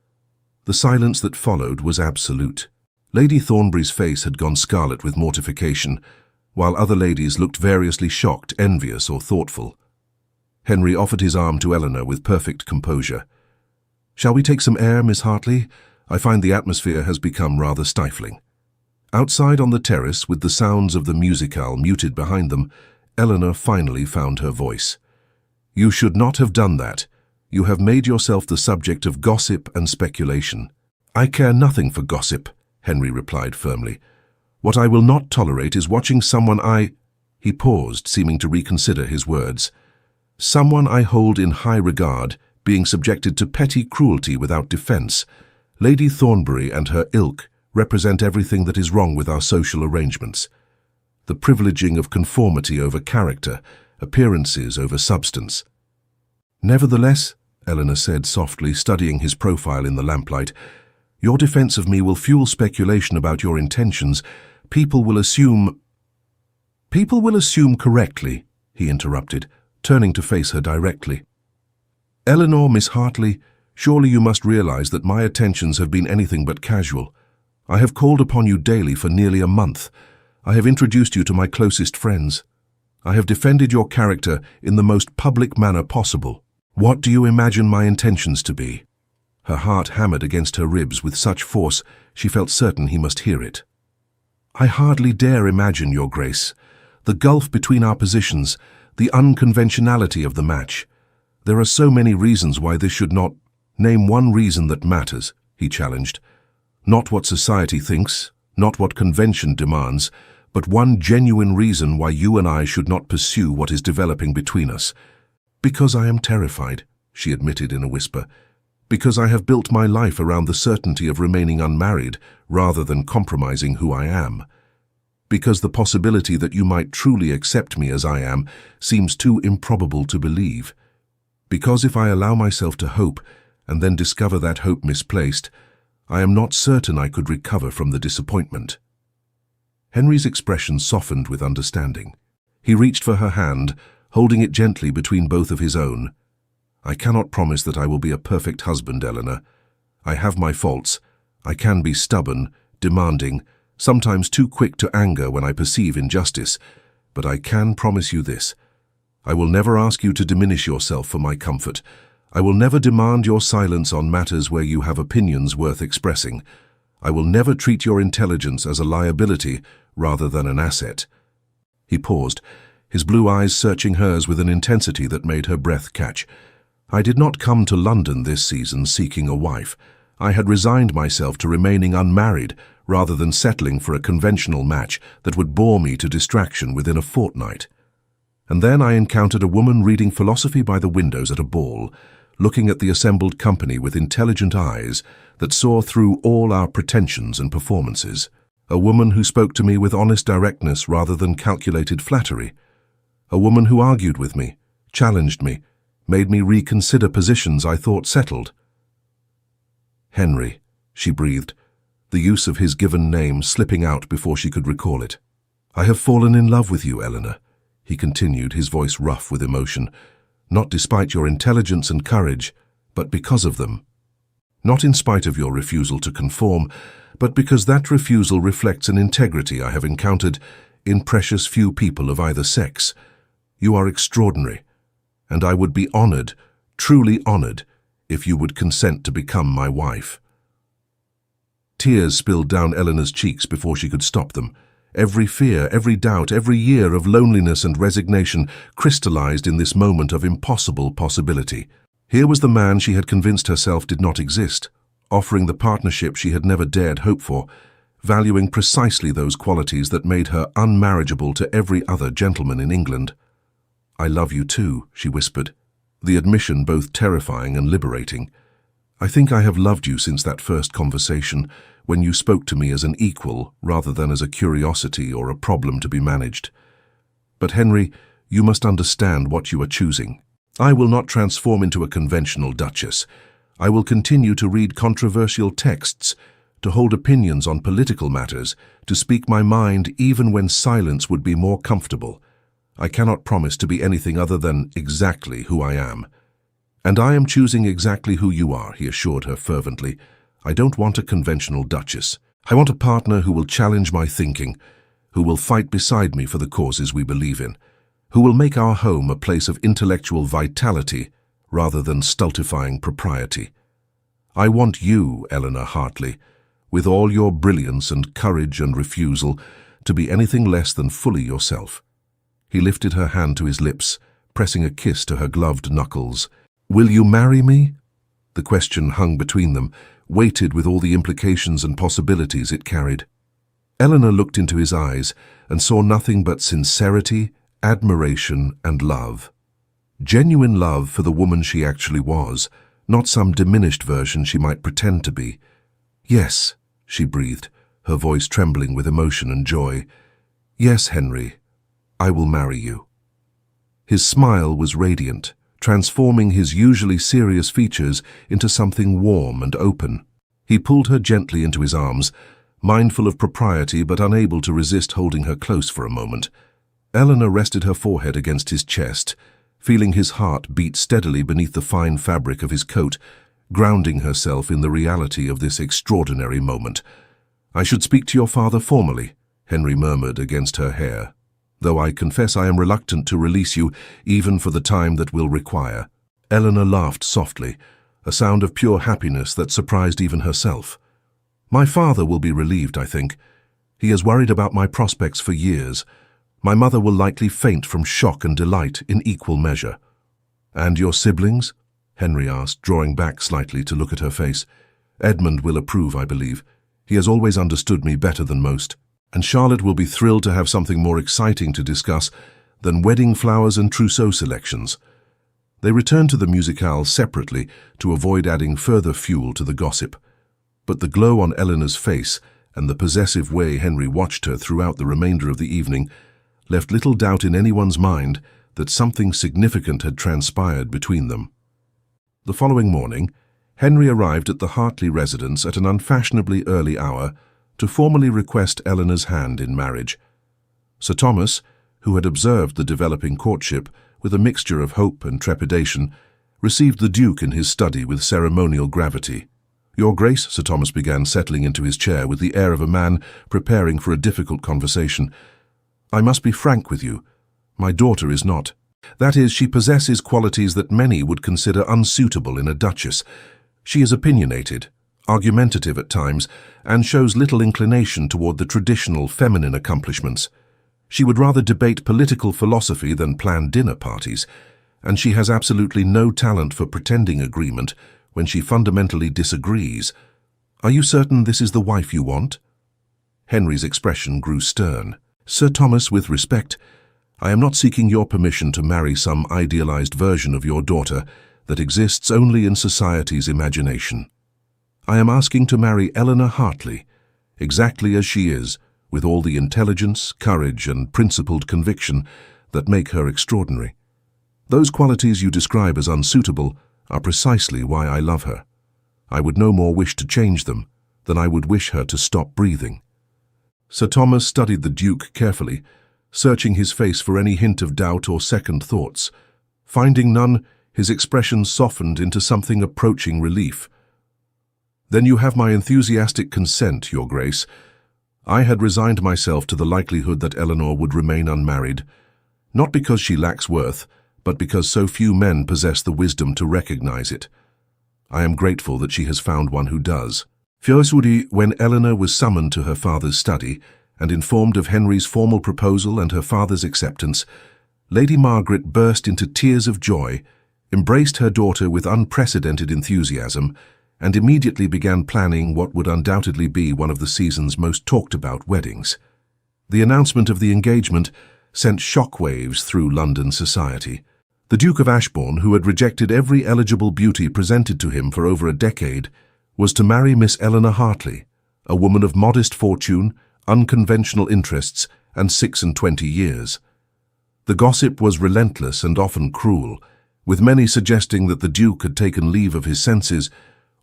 The silence that followed was absolute. Lady Thornbury's face had gone scarlet with mortification, while other ladies looked variously shocked, envious, or thoughtful. Henry offered his arm to Eleanor with perfect composure. "Shall we take some air, Miss Hartley? I find the atmosphere has become rather stifling." Outside on the terrace, with the sounds of the musicale muted behind them, Eleanor finally found her voice. "You should not have done that. You have made yourself the subject of gossip and speculation." "I care nothing for gossip," Henry replied firmly. "What I will not tolerate is watching someone He paused, seeming to reconsider his words. "Someone I hold in high regard being subjected to petty cruelty without defense. Lady Thornbury and her ilk represent everything that is wrong with our social arrangements. The privileging of conformity over character, appearances over substance." "Nevertheless," Eleanor said softly, studying his profile in the lamplight, "your defense of me will fuel speculation about your intentions. People will assume correctly," he interrupted, turning to face her directly. "Eleanor, Miss Hartley, surely you must realize that my attentions have been anything but casual. I have called upon you daily for nearly a month. I have introduced you to my closest friends. I have defended your character in the most public manner possible. What do you imagine my intentions to be?" Her heart hammered against her ribs with such force she felt certain he must hear it. "I hardly dare imagine, Your Grace. The gulf between our positions, the unconventionality of the match. There are so many reasons why this should not—" "Name one reason that matters," he challenged. "Not what society thinks, not what convention demands, but one genuine reason why you and I should not pursue what is developing between us." "Because I am terrified," she admitted in a whisper. "Because I have built my life around the certainty of remaining unmarried rather than compromising who I am. Because the possibility that you might truly accept me as I am seems too improbable to believe. Because if I allow myself to hope and then discover that hope misplaced, I am not certain I could recover from the disappointment." Henry's expression softened with understanding. He reached for her hand, holding it gently between both of his own. "I cannot promise that I will be a perfect husband, Eleanor. I have my faults. I can be stubborn, demanding, sometimes too quick to anger when I perceive injustice, but I can promise you this. I will never ask you to diminish yourself for my comfort. I will never demand your silence on matters where you have opinions worth expressing. I will never treat your intelligence as a liability rather than an asset." He paused, his blue eyes searching hers with an intensity that made her breath catch. "I did not come to London this season seeking a wife. I had resigned myself to remaining unmarried rather than settling for a conventional match that would bore me to distraction within a fortnight. And then I encountered a woman reading philosophy by the windows at a ball, looking at the assembled company with intelligent eyes that saw through all our pretensions and performances. A woman who spoke to me with honest directness rather than calculated flattery. A woman who argued with me, challenged me, made me reconsider positions I thought settled. "Henry," she breathed, the use of his given name slipping out before she could recall it. "I have fallen in love with you, Eleanor," he continued, his voice rough with emotion, "not despite your intelligence and courage, but because of them. Not in spite of your refusal to conform, but because that refusal reflects an integrity I have encountered in precious few people of either sex. You are extraordinary, and I would be honored, truly honored, if you would consent to become my wife." Tears spilled down Eleanor's cheeks before she could stop them. Every fear, every doubt, every year of loneliness and resignation crystallized in this moment of impossible possibility. Here was the man she had convinced herself did not exist, offering the partnership she had never dared hope for, valuing precisely those qualities that made her unmarriageable to every other gentleman in England. "I love you too," she whispered, the admission both terrifying and liberating. "I think I have loved you since that first conversation, when you spoke to me as an equal rather than as a curiosity or a problem to be managed. But Henry, you must understand what you are choosing. I will not transform into a conventional duchess. I will continue to read controversial texts, to hold opinions on political matters, to speak my mind even when silence would be more comfortable. I cannot promise to be anything other than exactly who I am." "And I am choosing exactly who you are," he assured her fervently. "I don't want a conventional duchess. I want a partner who will challenge my thinking, who will fight beside me for the causes we believe in, who will make our home a place of intellectual vitality rather than stultifying propriety. I want you, Eleanor Hartley, with all your brilliance and courage and refusal, to be anything less than fully yourself." He lifted her hand to his lips, pressing a kiss to her gloved knuckles. "Will you marry me?" The question hung between them, weighted with all the implications and possibilities it carried. Eleanor looked into his eyes and saw nothing but sincerity, admiration, and love. Genuine love for the woman she actually was, not some diminished version she might pretend to be. "Yes," she breathed, her voice trembling with emotion and joy. "Yes, Henry, I will marry you." His smile was radiant, transforming his usually serious features into something warm and open. He pulled her gently into his arms, mindful of propriety but unable to resist holding her close for a moment. Eleanor rested her forehead against his chest, feeling his heart beat steadily beneath the fine fabric of his coat, grounding herself in the reality of this extraordinary moment. "I should speak to your father formally," Henry murmured against her hair, "though I confess I am reluctant to release you even for the time that will require." Eleanor laughed softly, a sound of pure happiness that surprised even herself. "My father will be relieved, I think. He has worried about my prospects for years. My mother will likely faint from shock and delight in equal measure." "And your siblings?" Henry asked, drawing back slightly to look at her face. "Edmund will approve, I believe. He has always understood me better than most. And Charlotte will be thrilled to have something more exciting to discuss than wedding flowers and trousseau selections." They returned to the musicale separately to avoid adding further fuel to the gossip. But the glow on Eleanor's face and the possessive way Henry watched her throughout the remainder of the evening left little doubt in anyone's mind that something significant had transpired between them. The following morning, Henry arrived at the Hartley residence at an unfashionably early hour to formally request Eleanor's hand in marriage. Sir Thomas, who had observed the developing courtship with a mixture of hope and trepidation, received the Duke in his study with ceremonial gravity. "Your Grace," Sir Thomas began, settling into his chair with the air of a man preparing for a difficult conversation, "I must be frank with you. My daughter is not. That is, she possesses qualities that many would consider unsuitable in a duchess. She is opinionated, argumentative at times, and shows little inclination toward the traditional feminine accomplishments. She would rather debate political philosophy than plan dinner parties, and she has absolutely no talent for pretending agreement when she fundamentally disagrees. Are you certain this is the wife you want?" Henry's expression grew stern. "Sir Thomas, with respect, I am not seeking your permission to marry some idealized version of your daughter that exists only in society's imagination. I am asking to marry Eleanor Hartley, exactly as she is, with all the intelligence, courage, and principled conviction that make her extraordinary. Those qualities you describe as unsuitable are precisely why I love her. I would no more wish to change them than I would wish her to stop breathing." Sir Thomas studied the Duke carefully, searching his face for any hint of doubt or second thoughts. Finding none, his expression softened into something approaching relief. "Then you have my enthusiastic consent, Your Grace. I had resigned myself to the likelihood that Eleanor would remain unmarried, not because she lacks worth, but because so few men possess the wisdom to recognize it. I am grateful that she has found one who does." Furiously, when Eleanor was summoned to her father's study and informed of Henry's formal proposal and her father's acceptance, Lady Margaret burst into tears of joy, embraced her daughter with unprecedented enthusiasm, and immediately began planning what would undoubtedly be one of the season's most talked-about weddings. The announcement of the engagement sent shockwaves through London society. The Duke of Ashbourne, who had rejected every eligible beauty presented to him for over a decade, was to marry Miss Eleanor Hartley, a woman of modest fortune, unconventional interests, and 26 years. The gossip was relentless and often cruel, with many suggesting that the Duke had taken leave of his senses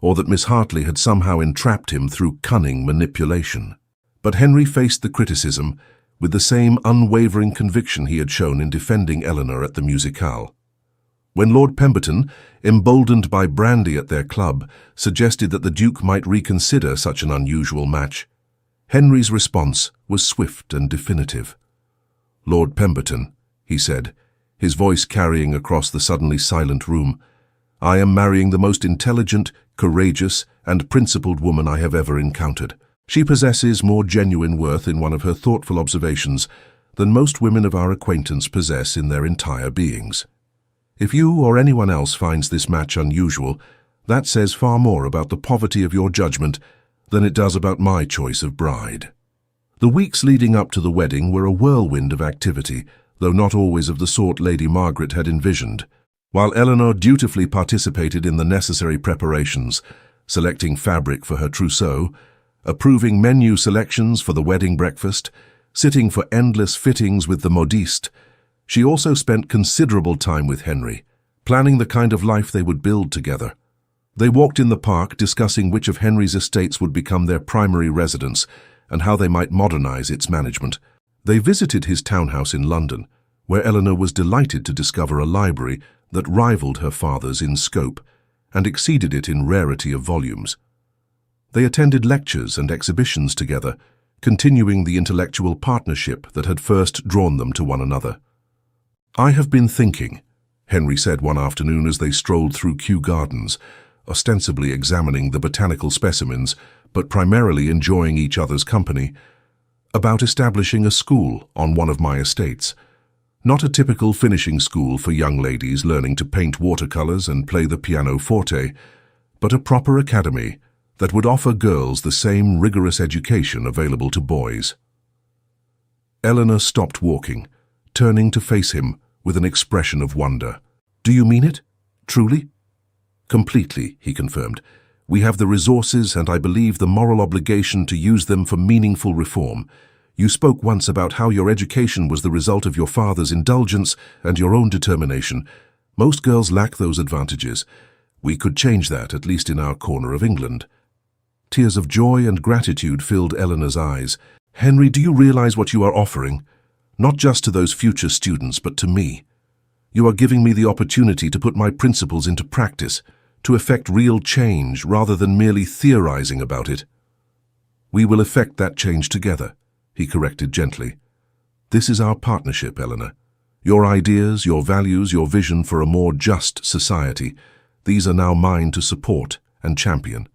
or that Miss Hartley had somehow entrapped him through cunning manipulation. But Henry faced the criticism with the same unwavering conviction he had shown in defending Eleanor at the musicale. When Lord Pemberton, emboldened by brandy at their club, suggested that the Duke might reconsider such an unusual match, Henry's response was swift and definitive. "Lord Pemberton," he said, his voice carrying across the suddenly silent room, "I am marrying the most intelligent, courageous, and principled woman I have ever encountered. She possesses more genuine worth in one of her thoughtful observations than most women of our acquaintance possess in their entire beings. If you or anyone else finds this match unusual, that says far more about the poverty of your judgment than it does about my choice of bride." The weeks leading up to the wedding were a whirlwind of activity, though not always of the sort Lady Margaret had envisioned. While Eleanor dutifully participated in the necessary preparations, selecting fabric for her trousseau, approving menu selections for the wedding breakfast, sitting for endless fittings with the modiste, she also spent considerable time with Henry, planning the kind of life they would build together. They walked in the park discussing which of Henry's estates would become their primary residence and how they might modernize its management. They visited his townhouse in London, where Eleanor was delighted to discover a library that rivaled her father's in scope and exceeded it in rarity of volumes. They attended lectures and exhibitions together, continuing the intellectual partnership that had first drawn them to one another. "I have been thinking," Henry said one afternoon as they strolled through Kew Gardens, ostensibly examining the botanical specimens, but primarily enjoying each other's company, "about establishing a school on one of my estates. Not a typical finishing school for young ladies learning to paint watercolors and play the pianoforte, but a proper academy that would offer girls the same rigorous education available to boys." Eleanor stopped walking, turning to face him with an expression of wonder. "Do you mean it? Truly?" "Completely," he confirmed. "We have the resources and I believe the moral obligation to use them for meaningful reform. You spoke once about how your education was the result of your father's indulgence and your own determination. Most girls lack those advantages. We could change that, at least in our corner of England." Tears of joy and gratitude filled Eleanor's eyes. "Henry, do you realize what you are offering? Not just to those future students, but to me. You are giving me the opportunity to put my principles into practice, to effect real change rather than merely theorizing about it." "We will effect that change together," he corrected gently. "This is our partnership, Eleanor. Your ideas, your values, your vision for a more just society, these are now mine to support and champion.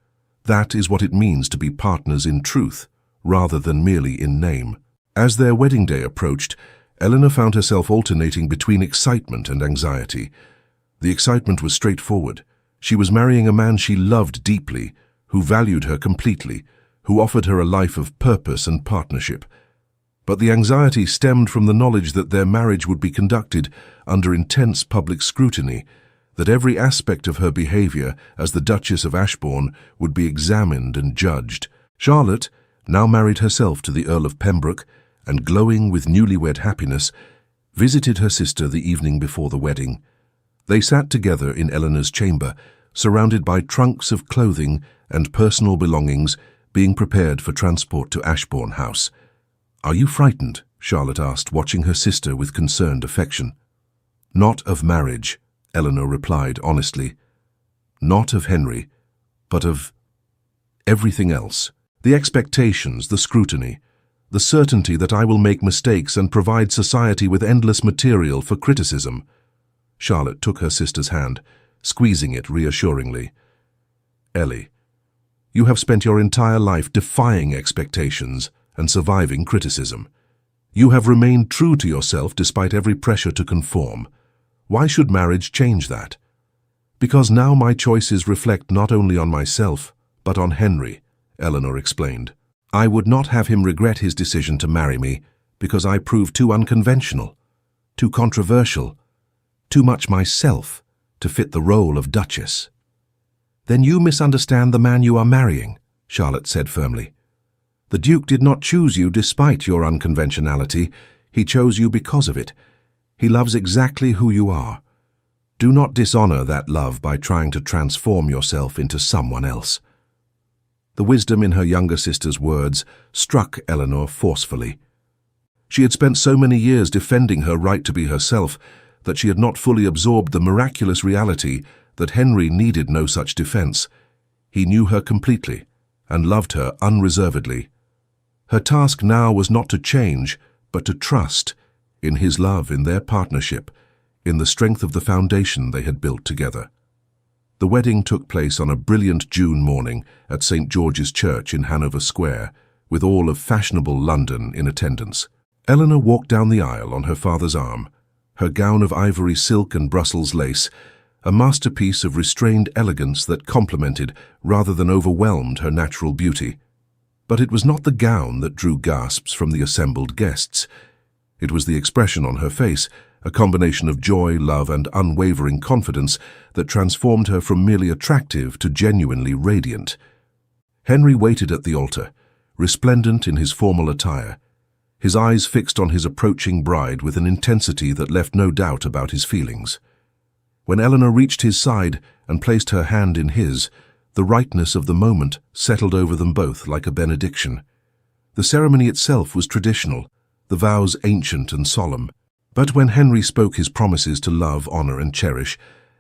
That is what it means to be partners in truth, rather than merely in name." As their wedding day approached, Eleanor found herself alternating between excitement and anxiety. The excitement was straightforward. She was marrying a man she loved deeply, who valued her completely, who offered her a life of purpose and partnership. But the anxiety stemmed from the knowledge that their marriage would be conducted under intense public scrutiny, that every aspect of her behavior as the Duchess of Ashbourne would be examined and judged. Charlotte, now married herself to the Earl of Pembroke, and glowing with newlywed happiness, visited her sister the evening before the wedding, They sat together in Eleanor's chamber, surrounded by trunks of clothing and personal belongings being prepared for transport to Ashbourne House. "Are you frightened?" Charlotte asked, watching her sister with concerned affection. "Not of marriage," Eleanor replied honestly. "Not of Henry, but of everything else. The expectations, the scrutiny, the certainty that I will make mistakes and provide society with endless material for criticism." Charlotte took her sister's hand, squeezing it reassuringly. "Ellie, you have spent your entire life defying expectations and surviving criticism. You have remained true to yourself despite every pressure to conform. Why should marriage change that?" "Because now my choices reflect not only on myself, but on Henry," Eleanor explained. "I would not have him regret his decision to marry me because I proved too unconventional, too controversial, too much myself to fit the role of Duchess." "Then you misunderstand the man you are marrying," Charlotte said firmly. "The Duke did not choose you despite your unconventionality. He chose you because of it. He loves exactly who you are. Do not dishonor that love by trying to transform yourself into someone else." The wisdom in her younger sister's words struck Eleanor forcefully. She had spent so many years defending her right to be herself that she had not fully absorbed the miraculous reality that Henry needed no such defense. He knew her completely and loved her unreservedly. Her task now was not to change, but to trust in his love, in their partnership, in the strength of the foundation they had built together. The wedding took place on a brilliant June morning at St. George's Church in Hanover Square, with all of fashionable London in attendance. Eleanor walked down the aisle on her father's arm, her gown of ivory silk and Brussels lace, a masterpiece of restrained elegance that complemented rather than overwhelmed her natural beauty. But it was not the gown that drew gasps from the assembled guests. It was the expression on her face, a combination of joy, love, and unwavering confidence that transformed her from merely attractive to genuinely radiant. Henry waited at the altar, resplendent in his formal attire, his eyes fixed on his approaching bride with an intensity that left no doubt about his feelings. When Eleanor reached his side and placed her hand in his, the rightness of the moment settled over them both like a benediction. The ceremony itself was traditional, the vows ancient and solemn. But when Henry spoke his promises to love, honor, and cherish,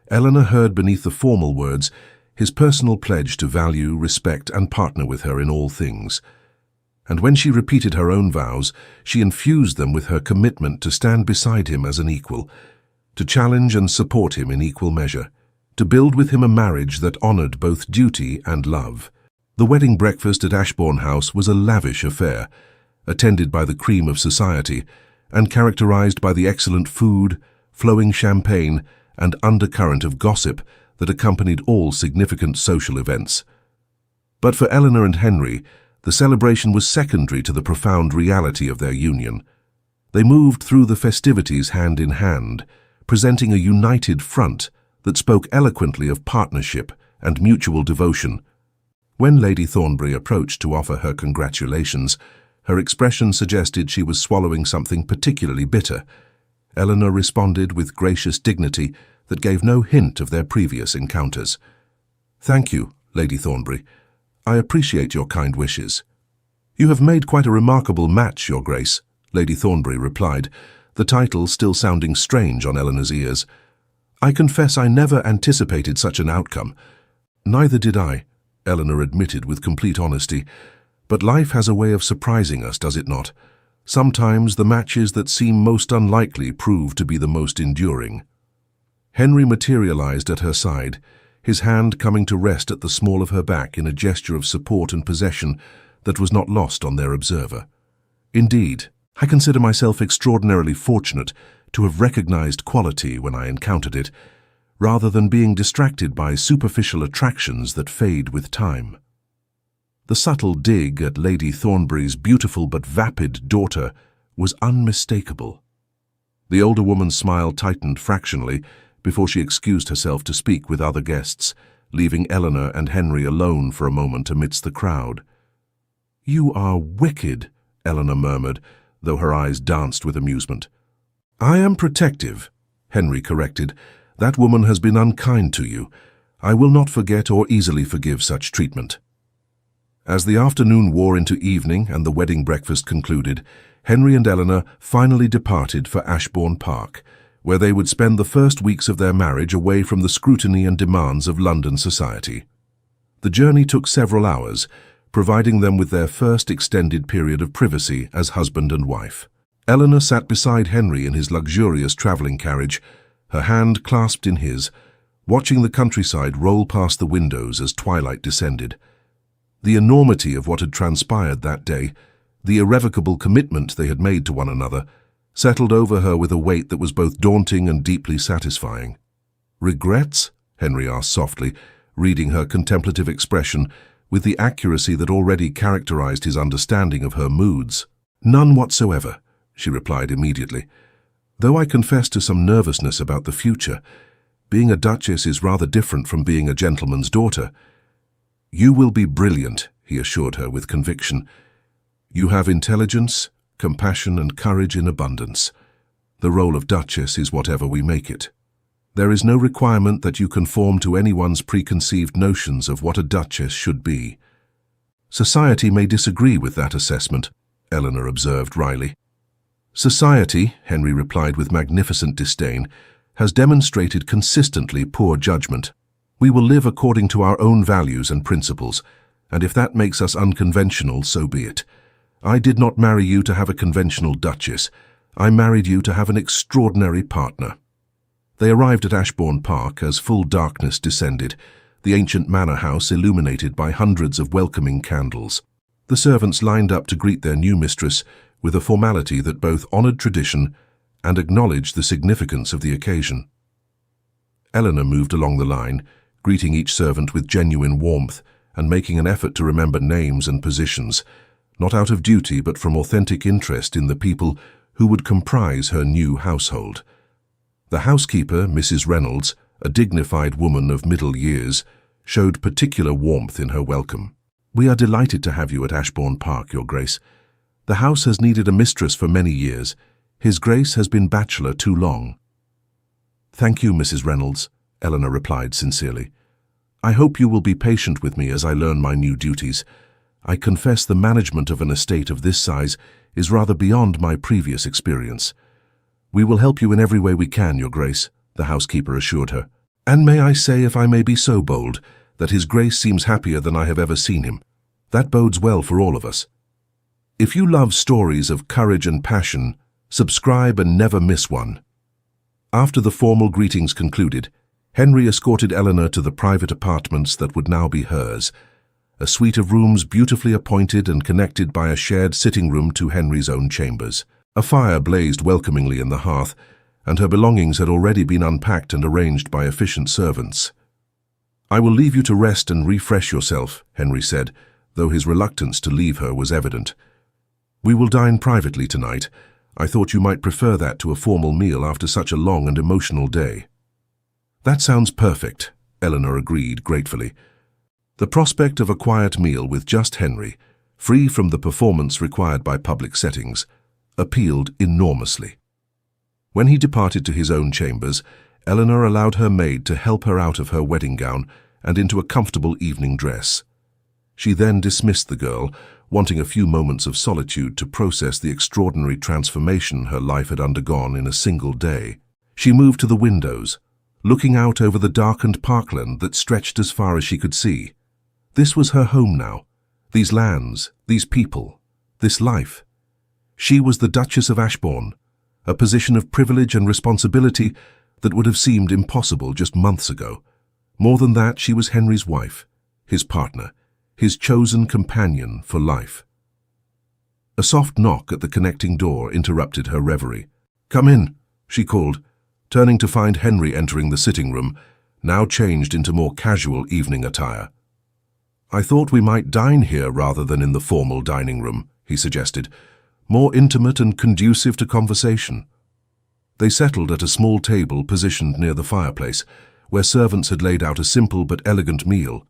Eleanor heard beneath the formal words his personal pledge to value, respect, and partner with her in all things. And when she repeated her own vows, she infused them with her commitment to stand beside him as an equal, to challenge and support him in equal measure, to build with him a marriage that honored both duty and love. The wedding breakfast at Ashbourne House was a lavish affair, attended by the cream of society, and characterized by the excellent food, flowing champagne, and undercurrent of gossip that accompanied all significant social events. But for Eleanor and Henry, the celebration was secondary to the profound reality of their union. They moved through the festivities hand in hand, presenting a united front that spoke eloquently of partnership and mutual devotion. When Lady Thornbury approached to offer her congratulations, her expression suggested she was swallowing something particularly bitter. Eleanor responded with gracious dignity that gave no hint of their previous encounters. "Thank you, Lady Thornbury. I appreciate your kind wishes." "You have made quite a remarkable match, Your Grace," Lady Thornbury replied, the title still sounding strange on Eleanor's ears. "I confess I never anticipated such an outcome." "Neither did I," Eleanor admitted with complete honesty. "But life has a way of surprising us, does it not? Sometimes the matches that seem most unlikely prove to be the most enduring." Henry materialized at her side, his hand coming to rest at the small of her back in a gesture of support and possession that was not lost on their observer. "Indeed, I consider myself extraordinarily fortunate to have recognized quality when I encountered it, rather than being distracted by superficial attractions that fade with time." The subtle dig at Lady Thornbury's beautiful but vapid daughter was unmistakable. The older woman's smile tightened fractionally before she excused herself to speak with other guests, leaving Eleanor and Henry alone for a moment amidst the crowd. "You are wicked," Eleanor murmured, though her eyes danced with amusement. "I am protective," Henry corrected, That woman has been unkind to you. I will not forget or easily forgive such treatment." As the afternoon wore into evening and the wedding breakfast concluded, Henry and Eleanor finally departed for Ashbourne Park, where they would spend the first weeks of their marriage away from the scrutiny and demands of London society. The journey took several hours, providing them with their first extended period of privacy as husband and wife. Eleanor sat beside Henry in his luxurious travelling carriage, her hand clasped in his, watching the countryside roll past the windows as twilight descended. The enormity of what had transpired that day, the irrevocable commitment they had made to one another, settled over her with a weight that was both daunting and deeply satisfying. "Regrets?" Henry asked softly, reading her contemplative expression with the accuracy that already characterized his understanding of her moods. "None whatsoever," she replied immediately. "Though I confess to some nervousness about the future, being a duchess is rather different from being a gentleman's daughter." "You will be brilliant," he assured her with conviction. "You have intelligence, compassion, and courage in abundance. The role of duchess is whatever we make it. There is no requirement that you conform to anyone's preconceived notions of what a duchess should be." "Society may disagree with that assessment," Eleanor observed wryly. "Society," Henry replied with magnificent disdain, "has demonstrated consistently poor judgment. We will live according to our own values and principles, and if that makes us unconventional, so be it. I did not marry you to have a conventional duchess. I married you to have an extraordinary partner." They arrived at Ashbourne Park as full darkness descended, the ancient manor house illuminated by hundreds of welcoming candles. The servants lined up to greet their new mistress with a formality that both honored tradition and acknowledged the significance of the occasion. Eleanor moved along the line, greeting each servant with genuine warmth and making an effort to remember names and positions, not out of duty but from authentic interest in the people who would comprise her new household. The housekeeper, Mrs. Reynolds, a dignified woman of middle years, showed particular warmth in her welcome. "We are delighted to have you at Ashbourne Park, Your Grace. The house has needed a mistress for many years. His Grace has been bachelor too long." "Thank you, Mrs. Reynolds," Eleanor replied sincerely. "I hope you will be patient with me as I learn my new duties. I confess the management of an estate of this size is rather beyond my previous experience." "We will help you in every way we can, Your Grace," the housekeeper assured her. "And may I say, if I may be so bold, that His Grace seems happier than I have ever seen him. That bodes well for all of us. If you love stories of courage and passion, subscribe and never miss one." After the formal greetings concluded, Henry escorted Eleanor to the private apartments that would now be hers, a suite of rooms beautifully appointed and connected by a shared sitting room to Henry's own chambers. A fire blazed welcomingly in the hearth, and her belongings had already been unpacked and arranged by efficient servants. "I will leave you to rest and refresh yourself," Henry said, though his reluctance to leave her was evident. "We will dine privately tonight. I thought you might prefer that to a formal meal after such a long and emotional day." "That sounds perfect," Eleanor agreed gratefully. The prospect of a quiet meal with just Henry, free from the performance required by public settings, appealed enormously. When he departed to his own chambers, Eleanor allowed her maid to help her out of her wedding gown and into a comfortable evening dress. She then dismissed the girl, wanting a few moments of solitude to process the extraordinary transformation her life had undergone in a single day. She moved to the windows, looking out over the darkened parkland that stretched as far as she could see. This was her home now, these lands, these people, this life. She was the Duchess of Ashbourne, a position of privilege and responsibility that would have seemed impossible just months ago. More than that, she was Henry's wife, his partner, his chosen companion for life. A soft knock at the connecting door interrupted her reverie. "Come in," she called, turning to find Henry entering the sitting room, now changed into more casual evening attire. "I thought we might dine here rather than in the formal dining room," he suggested, "more intimate and conducive to conversation." They settled at a small table positioned near the fireplace, where servants had laid out a simple but elegant meal.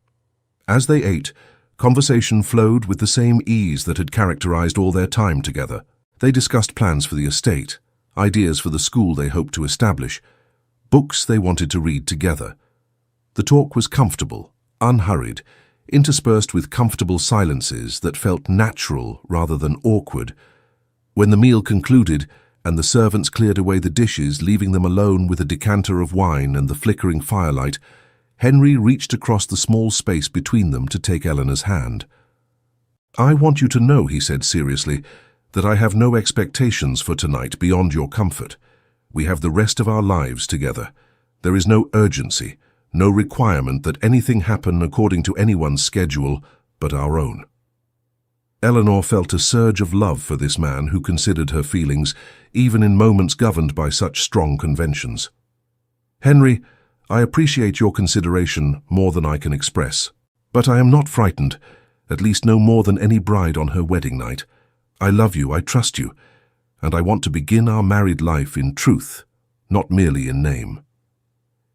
As they ate, conversation flowed with the same ease that had characterized all their time together. They discussed plans for the estate, ideas for the school they hoped to establish, books they wanted to read together. The talk was comfortable, unhurried, interspersed with comfortable silences that felt natural rather than awkward. When the meal concluded and the servants cleared away the dishes, leaving them alone with a decanter of wine and the flickering firelight, Henry reached across the small space between them to take Eleanor's hand. "I want you to know," he said seriously, "that I have no expectations for tonight beyond your comfort. We have the rest of our lives together. There is no urgency, no requirement that anything happen according to anyone's schedule but our own." Eleanor felt a surge of love for this man who considered her feelings, even in moments governed by such strong conventions. "Henry, I appreciate your consideration more than I can express. But I am not frightened, at least no more than any bride on her wedding night. I love you, I trust you, and I want to begin our married life in truth, not merely in name."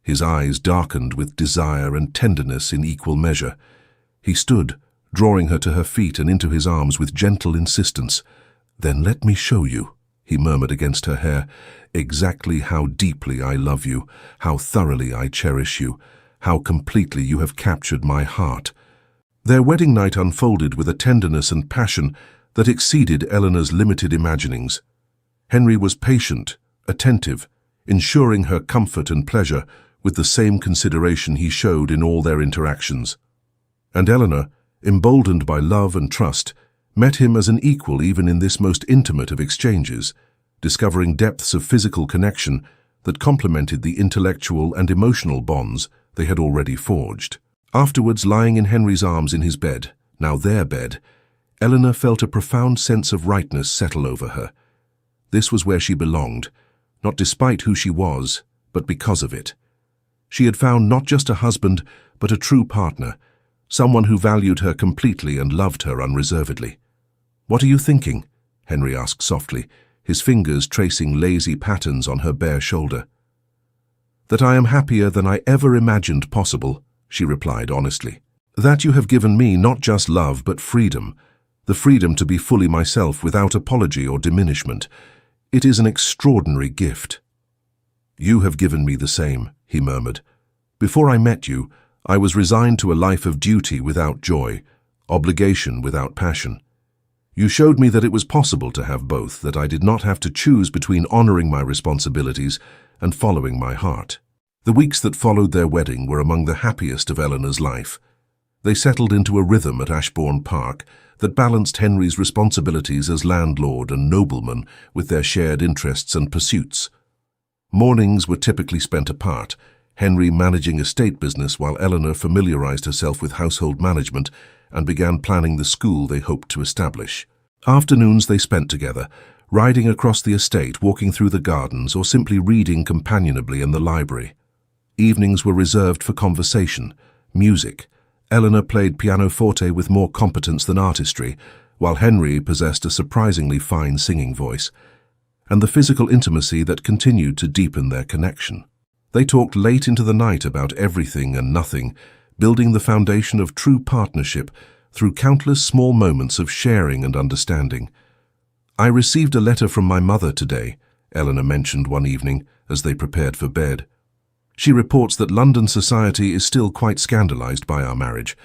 His eyes darkened with desire and tenderness in equal measure. He stood, drawing her to her feet and into his arms with gentle insistence. "Then let me show you," he murmured against her hair, "exactly how deeply I love you, how thoroughly I cherish you, how completely you have captured my heart." Their wedding night unfolded with a tenderness and passion that exceeded Eleanor's limited imaginings. Henry was patient, attentive, ensuring her comfort and pleasure with the same consideration he showed in all their interactions. And Eleanor, emboldened by love and trust, met him as an equal even in this most intimate of exchanges, discovering depths of physical connection that complemented the intellectual and emotional bonds they had already forged. Afterwards, lying in Henry's arms in his bed, now their bed, Eleanor felt a profound sense of rightness settle over her. This was where she belonged, not despite who she was, but because of it. She had found not just a husband, but a true partner, someone who valued her completely and loved her unreservedly. "What are you thinking?" Henry asked softly, his fingers tracing lazy patterns on her bare shoulder. "That I am happier than I ever imagined possible," she replied honestly. "That you have given me not just love but freedom, the freedom to be fully myself without apology or diminishment. It is an extraordinary gift." "You have given me the same," he murmured. "Before I met you, I was resigned to a life of duty without joy, obligation without passion. You showed me that it was possible to have both, that I did not have to choose between honoring my responsibilities and following my heart." The weeks that followed their wedding were among the happiest of Eleanor's life. They settled into a rhythm at Ashbourne Park that balanced Henry's responsibilities as landlord and nobleman with their shared interests and pursuits. Mornings were typically spent apart, Henry managing estate business while Eleanor familiarized herself with household management and began planning the school they hoped to establish. Afternoons they spent together, riding across the estate, walking through the gardens, or simply reading companionably in the library. Evenings were reserved for conversation, music. Eleanor played pianoforte with more competence than artistry, while Henry possessed a surprisingly fine singing voice, and the physical intimacy that continued to deepen their connection. They talked late into the night about everything and nothing, building the foundation of true partnership through countless small moments of sharing and understanding. "I received a letter from my mother today," Eleanor mentioned one evening as they prepared for bed. "She reports that London society is still quite scandalized by our marriage.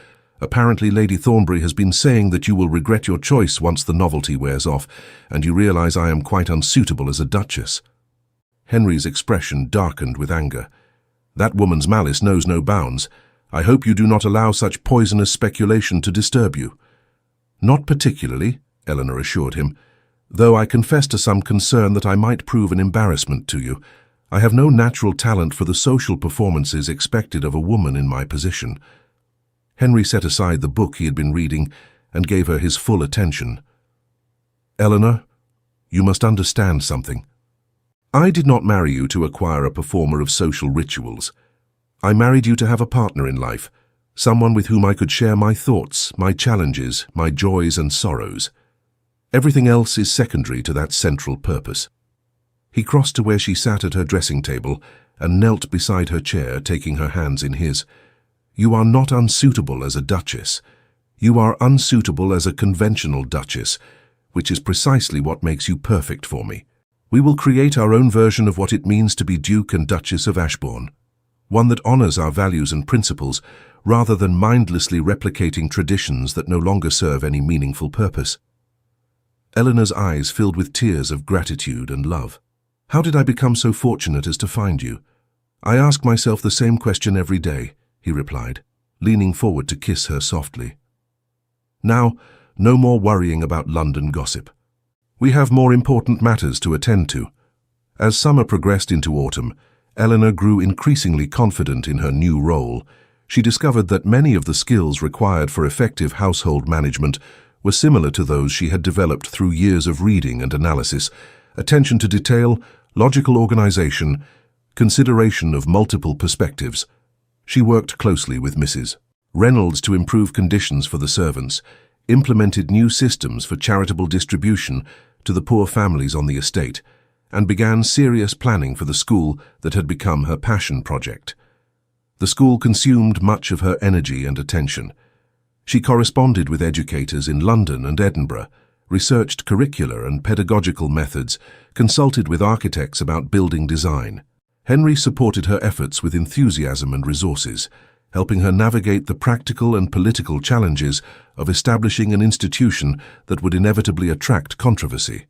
Apparently Lady Thornbury has been saying that you will regret your choice once the novelty wears off, and you realize I am quite unsuitable as a duchess." Henry's expression darkened with anger. "That woman's malice knows no bounds. I hope you do not allow such poisonous speculation to disturb you." "Not particularly," Eleanor assured him, "though I confess to some concern that I might prove an embarrassment to you. I have no natural talent for the social performances expected of a woman in my position." Henry set aside the book he had been reading and gave her his full attention. "Eleanor, you must understand something. I did not marry you to acquire a performer of social rituals. I married you to have a partner in life, someone with whom I could share my thoughts, my challenges, my joys and sorrows. Everything else is secondary to that central purpose." He crossed to where she sat at her dressing table and knelt beside her chair, taking her hands in his. "You are not unsuitable as a duchess. You are unsuitable as a conventional duchess, which is precisely what makes you perfect for me. We will create our own version of what it means to be Duke and Duchess of Ashbourne, one that honors our values and principles rather than mindlessly replicating traditions that no longer serve any meaningful purpose. Eleanor's eyes filled with tears of gratitude and love. How did I become so fortunate as to find you? I ask myself the same question every day, he replied, leaning forward to kiss her softly. Now, no more worrying about London gossip. We have more important matters to attend to. As summer progressed into autumn, Eleanor grew increasingly confident in her new role. She discovered that many of the skills required for effective household management were similar to those she had developed through years of reading and analysis: attention to detail, logical organization, consideration of multiple perspectives. She worked closely with Mrs. Reynolds to improve conditions for the servants, implemented new systems for charitable distribution to the poor families on the estate, and began serious planning for the school that had become her passion project. The school consumed much of her energy and attention. She corresponded with educators in London and Edinburgh, researched curricula and pedagogical methods, consulted with architects about building design. Henry supported her efforts with enthusiasm and resources, helping her navigate the practical and political challenges of establishing an institution that would inevitably attract controversy.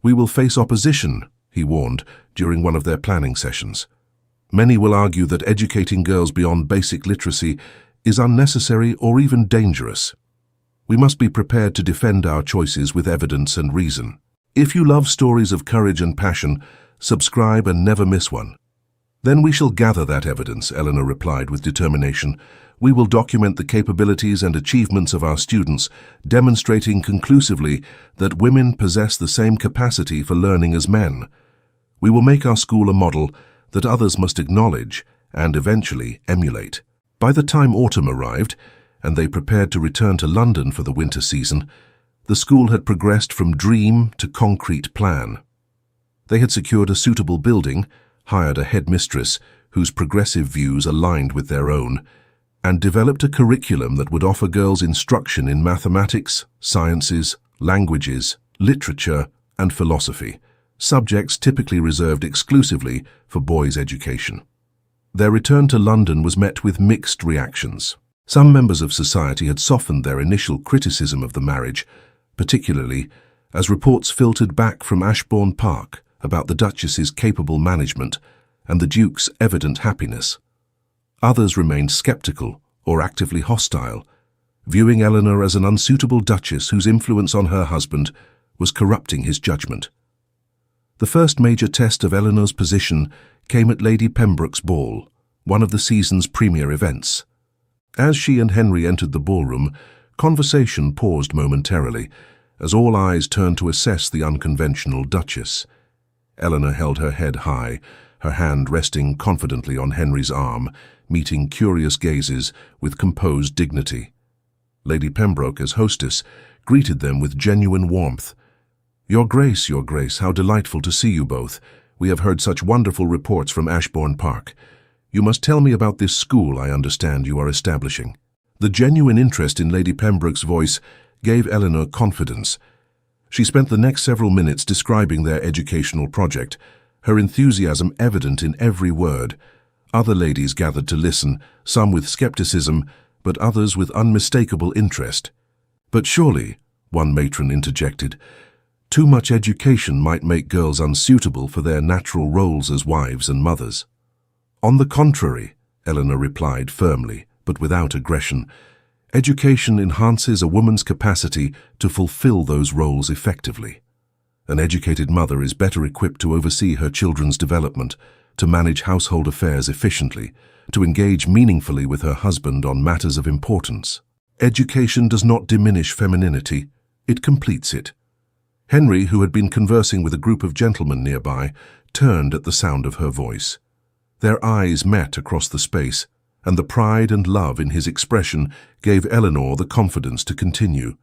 "We will face opposition," he warned during one of their planning sessions. "Many will argue that educating girls beyond basic literacy is unnecessary or even dangerous. We must be prepared to defend our choices with evidence and reason. If you love stories of courage and passion, subscribe and never miss one." "Then we shall gather that evidence," Eleanor replied with determination. "We will document the capabilities and achievements of our students, demonstrating conclusively that women possess the same capacity for learning as men. We will make our school a model that others must acknowledge and eventually emulate." By the time autumn arrived, and they prepared to return to London for the winter season, the school had progressed from dream to concrete plan. They had secured a suitable building, hired a headmistress whose progressive views aligned with their own, and developed a curriculum that would offer girls instruction in mathematics, sciences, languages, literature, and philosophy, subjects typically reserved exclusively for boys' education. Their return to London was met with mixed reactions. Some members of society had softened their initial criticism of the marriage, particularly as reports filtered back from Ashbourne Park about the Duchess's capable management and the Duke's evident happiness. Others remained sceptical or actively hostile, viewing Eleanor as an unsuitable duchess whose influence on her husband was corrupting his judgment. The first major test of Eleanor's position came at Lady Pembroke's ball, one of the season's premier events. As she and Henry entered the ballroom, conversation paused momentarily, as all eyes turned to assess the unconventional duchess. Eleanor held her head high, her hand resting confidently on Henry's arm, meeting curious gazes with composed dignity. Lady Pembroke, as hostess, greeted them with genuine warmth. Your Grace, how delightful to see you both. We have heard such wonderful reports from Ashbourne Park. You must tell me about this school I understand you are establishing." The genuine interest in Lady Pembroke's voice gave Eleanor confidence. She spent the next several minutes describing their educational project, her enthusiasm evident in every word. Other ladies gathered to listen, some with skepticism, but others with unmistakable interest. "But surely," one matron interjected, "too much education might make girls unsuitable for their natural roles as wives and mothers." "On the contrary," Eleanor replied firmly, but without aggression, "education enhances a woman's capacity to fulfill those roles effectively. An educated mother is better equipped to oversee her children's development, to manage household affairs efficiently, to engage meaningfully with her husband on matters of importance. Education does not diminish femininity, it completes it." Henry, who had been conversing with a group of gentlemen nearby, turned at the sound of her voice. Their eyes met across the space, and the pride and love in his expression gave Eleanor the confidence to continue.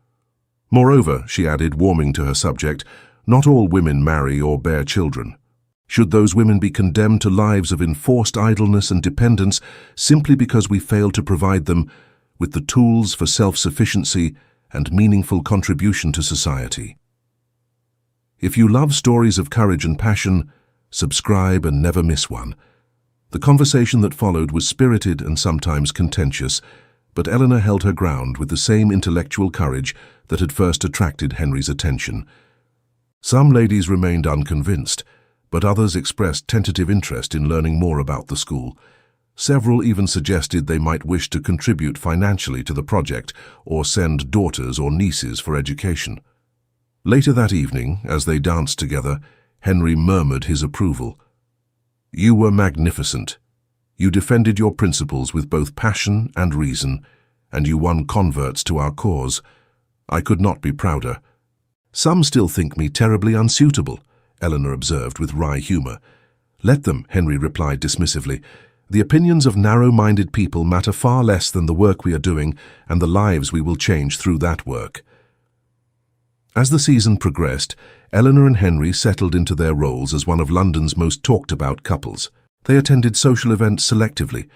"Moreover," she added, warming to her subject, "not all women marry or bear children. Should those women be condemned to lives of enforced idleness and dependence simply because we failed to provide them with the tools for self-sufficiency and meaningful contribution to society?" If you love stories of courage and passion, subscribe and never miss one. The conversation that followed was spirited and sometimes contentious, but Eleanor held her ground with the same intellectual courage that had first attracted Henry's attention. Some ladies remained unconvinced, but others expressed tentative interest in learning more about the school. Several even suggested they might wish to contribute financially to the project or send daughters or nieces for education. Later that evening, as they danced together, Henry murmured his approval. "You were magnificent. You defended your principles with both passion and reason, and you won converts to our cause. I could not be prouder." "Some still think me terribly unsuitable," Eleanor observed with wry humor. "Let them," Henry replied dismissively. "The opinions of narrow-minded people matter far less than the work we are doing and the lives we will change through that work." As the season progressed, Eleanor and Henry settled into their roles as one of London's most talked-about couples. They attended social events selectively,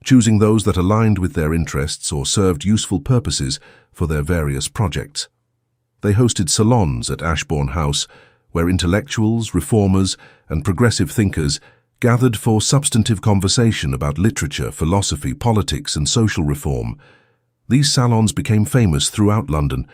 choosing those that aligned with their interests or served useful purposes for their various projects. They hosted salons at Ashbourne House, where intellectuals, reformers, and progressive thinkers gathered for substantive conversation about literature, philosophy, politics, and social reform. These salons became famous throughout London,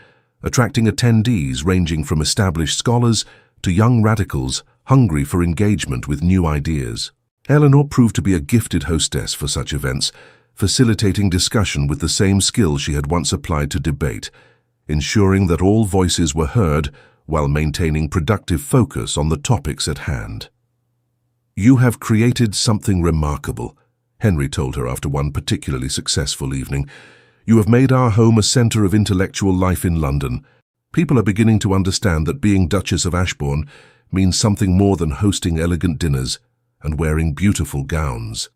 attracting attendees ranging from established scholars to young radicals hungry for engagement with new ideas. Eleanor proved to be a gifted hostess for such events, facilitating discussion with the same skill she had once applied to debate, ensuring that all voices were heard while maintaining productive focus on the topics at hand. "You have created something remarkable," Henry told her after one particularly successful evening. "You have made our home a centre of intellectual life in London. People are beginning to understand that being Duchess of Ashbourne means something more than hosting elegant dinners and wearing beautiful gowns."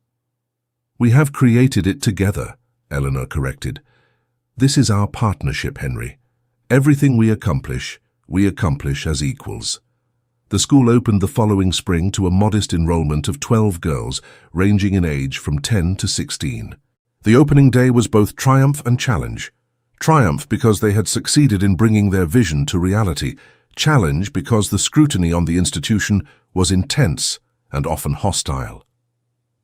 "We have created it together," Eleanor corrected. "This is our partnership, Henry. Everything we accomplish as equals." The school opened the following spring to a modest enrollment of 12 girls, ranging in age from 10 to 16. The opening day was both triumph and challenge. Triumph because they had succeeded in bringing their vision to reality. Challenge because the scrutiny on the institution was intense and often hostile.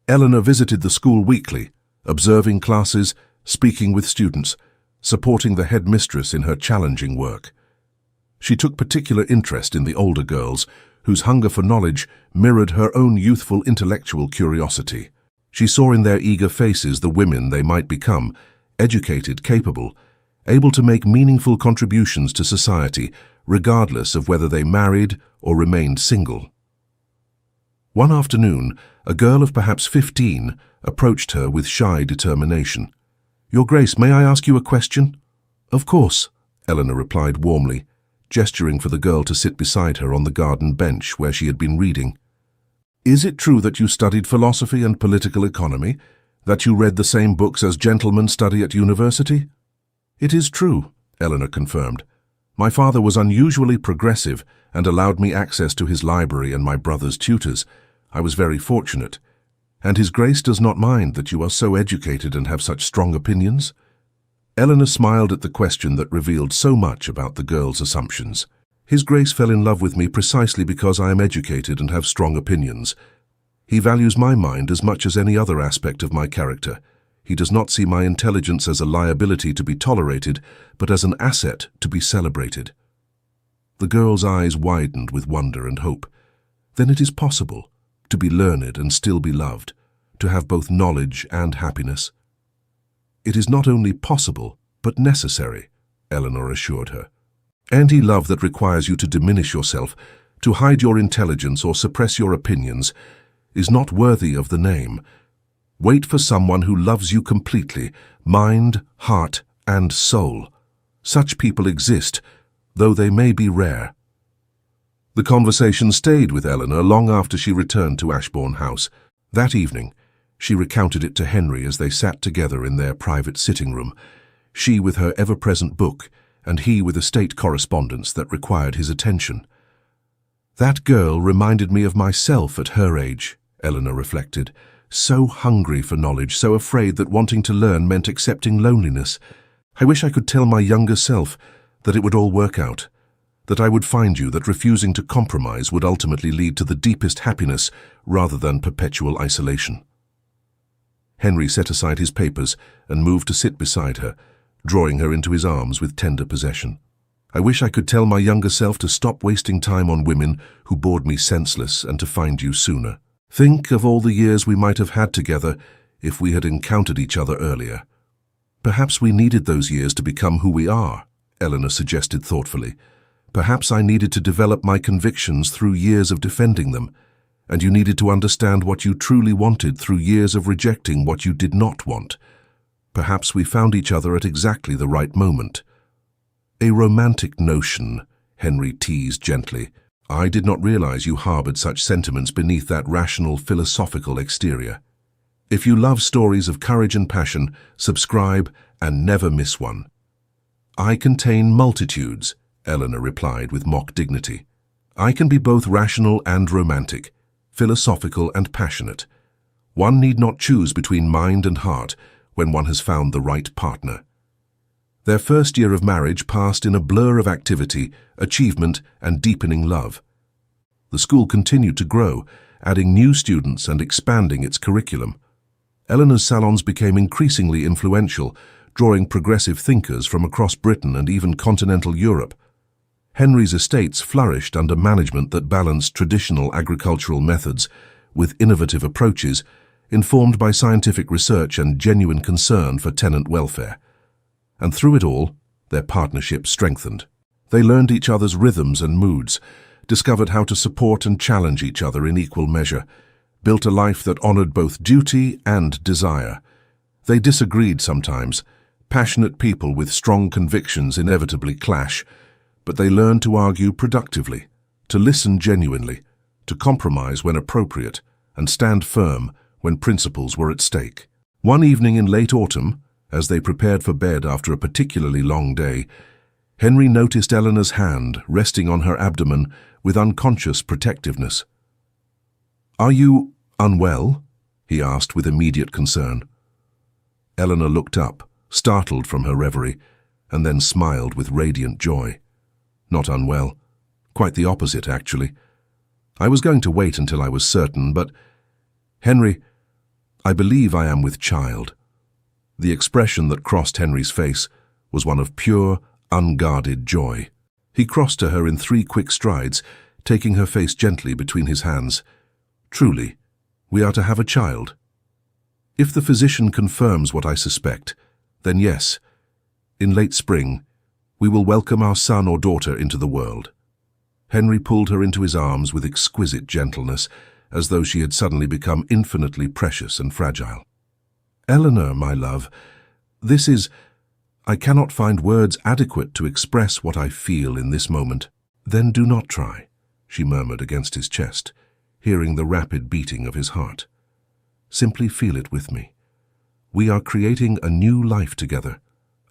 Eleanor visited the school weekly, observing classes, speaking with students, supporting the headmistress in her challenging work. She took particular interest in the older girls, whose hunger for knowledge mirrored her own youthful intellectual curiosity. She saw in their eager faces the women they might become, educated, capable, able to make meaningful contributions to society, regardless of whether they married or remained single. One afternoon, a girl of perhaps 15 approached her with shy determination. "Your Grace, may I ask you a question?" "Of course," Eleanor replied warmly, gesturing for the girl to sit beside her on the garden bench where she had been reading. "Is it true that you studied philosophy and political economy, that you read the same books as gentlemen study at university?" "It is true," Eleanor confirmed. "My father was unusually progressive and allowed me access to his library and my brother's tutors. I was very fortunate. And His Grace does not mind that you are so educated and have such strong opinions?" Eleanor smiled at the question that revealed so much about the girl's assumptions. "His Grace fell in love with me precisely because I am educated and have strong opinions. He values my mind as much as any other aspect of my character. He does not see my intelligence as a liability to be tolerated, but as an asset to be celebrated." The girl's eyes widened with wonder and hope. Then it is possible to be learned and still be loved, to have both knowledge and happiness. "It is not only possible, but necessary," Eleanor assured her. "Any love that requires you to diminish yourself, to hide your intelligence or suppress your opinions, is not worthy of the name. Wait for someone who loves you completely, mind, heart, and soul. Such people exist, though they may be rare." The conversation stayed with Eleanor long after she returned to Ashbourne House. That evening, she recounted it to Henry as they sat together in their private sitting room, she with her ever-present book, and he with a state correspondence that required his attention. "That girl reminded me of myself at her age," Eleanor reflected, "so hungry for knowledge, so afraid that wanting to learn meant accepting loneliness. I wish I could tell my younger self that it would all work out, that I would find you, that refusing to compromise would ultimately lead to the deepest happiness rather than perpetual isolation. Henry set aside his papers and moved to sit beside her, drawing her into his arms with tender possession. I wish I could tell my younger self to stop wasting time on women who bored me senseless and to find you sooner. Think of all the years we might have had together if we had encountered each other earlier. Perhaps we needed those years to become who we are, Eleanor suggested thoughtfully. Perhaps I needed to develop my convictions through years of defending them, and you needed to understand what you truly wanted through years of rejecting what you did not want. Perhaps we found each other at exactly the right moment. A romantic notion, Henry teased gently. I did not realize you harbored such sentiments beneath that rational, philosophical exterior. If you love stories of courage and passion, subscribe and never miss one. I contain multitudes, Eleanor replied with mock dignity. I can be both rational and romantic, philosophical and passionate. One need not choose between mind and heart when one has found the right partner. Their first year of marriage passed in a blur of activity, achievement, and deepening love. The school continued to grow, adding new students and expanding its curriculum. Eleanor's salons became increasingly influential, drawing progressive thinkers from across Britain and even continental Europe. Henry's estates flourished under management that balanced traditional agricultural methods with innovative approaches, informed by scientific research and genuine concern for tenant welfare. And through it all, their partnership strengthened. They learned each other's rhythms and moods, discovered how to support and challenge each other in equal measure, built a life that honored both duty and desire. They disagreed sometimes. Passionate people with strong convictions inevitably clash, but they learned to argue productively, to listen genuinely, to compromise when appropriate, and stand firm when principles were at stake. One evening in late autumn, as they prepared for bed after a particularly long day, Henry noticed Eleanor's hand resting on her abdomen with unconscious protectiveness. "Are you unwell?" he asked with immediate concern. Eleanor looked up, startled from her reverie, and then smiled with radiant joy. "Not unwell. Quite the opposite, actually. I was going to wait until I was certain, but, Henry, I believe I am with child." The expression that crossed Henry's face was one of pure, unguarded joy. He crossed to her in 3 quick strides, taking her face gently between his hands. "Truly, we are to have a child. If the physician confirms what I suspect, then yes, in late spring, we will welcome our son or daughter into the world." Henry pulled her into his arms with exquisite gentleness, as though she had suddenly become infinitely precious and fragile. "Eleanor, my love, I cannot find words adequate to express what I feel in this moment." "Then do not try," she murmured against his chest, hearing the rapid beating of his heart. "Simply feel it with me. We are creating a new life together,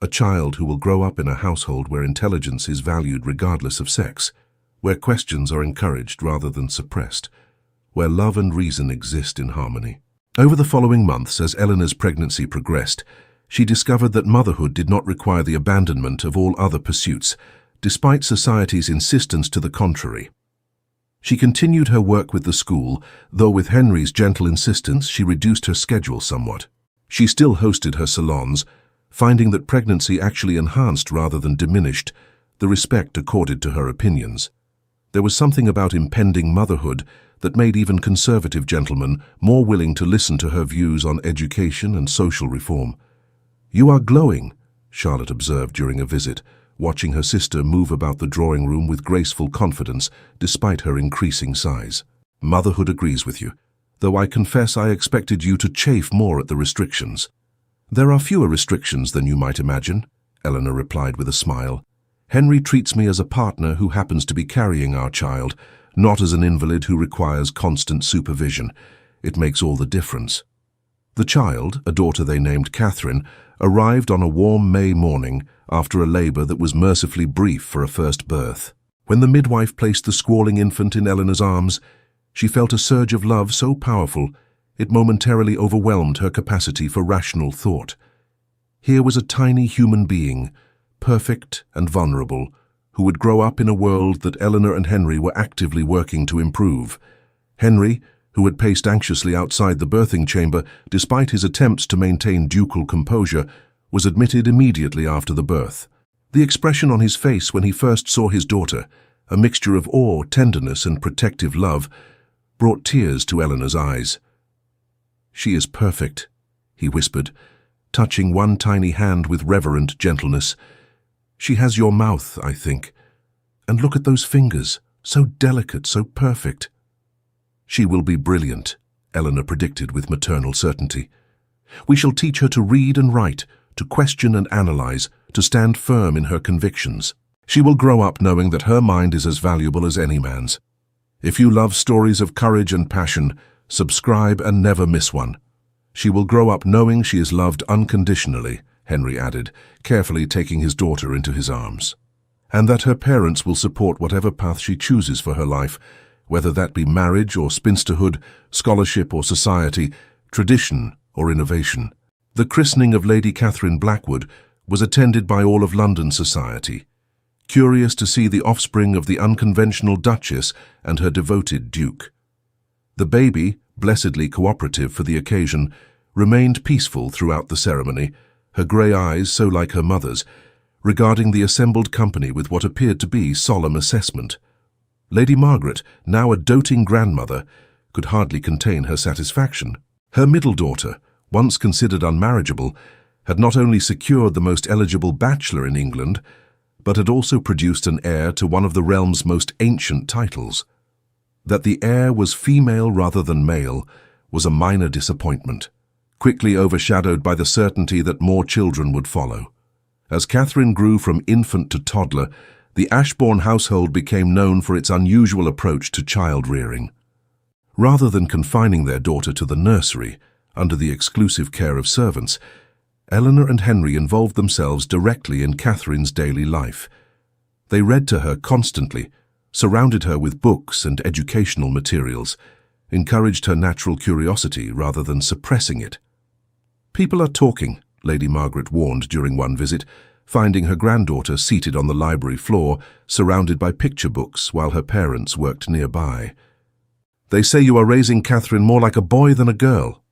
a child who will grow up in a household where intelligence is valued regardless of sex, where questions are encouraged rather than suppressed, where love and reason exist in harmony." Over the following months, as Eleanor's pregnancy progressed, she discovered that motherhood did not require the abandonment of all other pursuits, despite society's insistence to the contrary. She continued her work with the school, though with Henry's gentle insistence she reduced her schedule somewhat. She still hosted her salons, finding that pregnancy actually enhanced rather than diminished the respect accorded to her opinions. There was something about impending motherhood that made even conservative gentlemen more willing to listen to her views on education and social reform. "You are glowing," Charlotte observed during a visit, watching her sister move about the drawing room with graceful confidence despite her increasing size. "Motherhood agrees with you, though I confess I expected you to chafe more at the restrictions." "There are fewer restrictions than you might imagine," Eleanor replied with a smile. "Henry treats me as a partner who happens to be carrying our child, not as an invalid who requires constant supervision. It makes all the difference." The child, a daughter they named Catherine, arrived on a warm May morning after a labor that was mercifully brief for a first birth. When the midwife placed the squalling infant in Eleanor's arms, she felt a surge of love so powerful it momentarily overwhelmed her capacity for rational thought. Here was a tiny human being, perfect and vulnerable, who would grow up in a world that Eleanor and Henry were actively working to improve. Henry, who had paced anxiously outside the birthing chamber despite his attempts to maintain ducal composure, was admitted immediately after the birth. The expression on his face when he first saw his daughter, a mixture of awe, tenderness, and protective love, brought tears to Eleanor's eyes. "She is perfect," he whispered, touching one tiny hand with reverent gentleness. "She has your mouth, I think. And look at those fingers, so delicate, so perfect." "She will be brilliant," Eleanor predicted with maternal certainty. "We shall teach her to read and write, to question and analyze, to stand firm in her convictions. She will grow up knowing that her mind is as valuable as any man's. If you love stories of courage and passion, subscribe and never miss one. She will grow up knowing she is loved unconditionally," Henry added, carefully taking his daughter into his arms. "And that her parents will support whatever path she chooses for her life, whether that be marriage or spinsterhood, scholarship or society, tradition or innovation." The christening of Lady Catherine Blackwood was attended by all of London society, curious to see the offspring of the unconventional Duchess and her devoted Duke. The baby, blessedly cooperative for the occasion, remained peaceful throughout the ceremony, her grey eyes so like her mother's, regarding the assembled company with what appeared to be solemn assessment. Lady Margaret, now a doting grandmother, could hardly contain her satisfaction. Her middle daughter, once considered unmarriageable, had not only secured the most eligible bachelor in England, but had also produced an heir to one of the realm's most ancient titles. That the heir was female rather than male was a minor disappointment, quickly overshadowed by the certainty that more children would follow. As Catherine grew from infant to toddler, the Ashbourne household became known for its unusual approach to child-rearing. Rather than confining their daughter to the nursery, under the exclusive care of servants, Eleanor and Henry involved themselves directly in Catherine's daily life. They read to her constantly, surrounded her with books and educational materials, encouraged her natural curiosity rather than suppressing it. "People are talking," Lady Margaret warned during one visit, finding her granddaughter seated on the library floor, surrounded by picture books while her parents worked nearby. "They say you are raising Catherine more like a boy than a girl."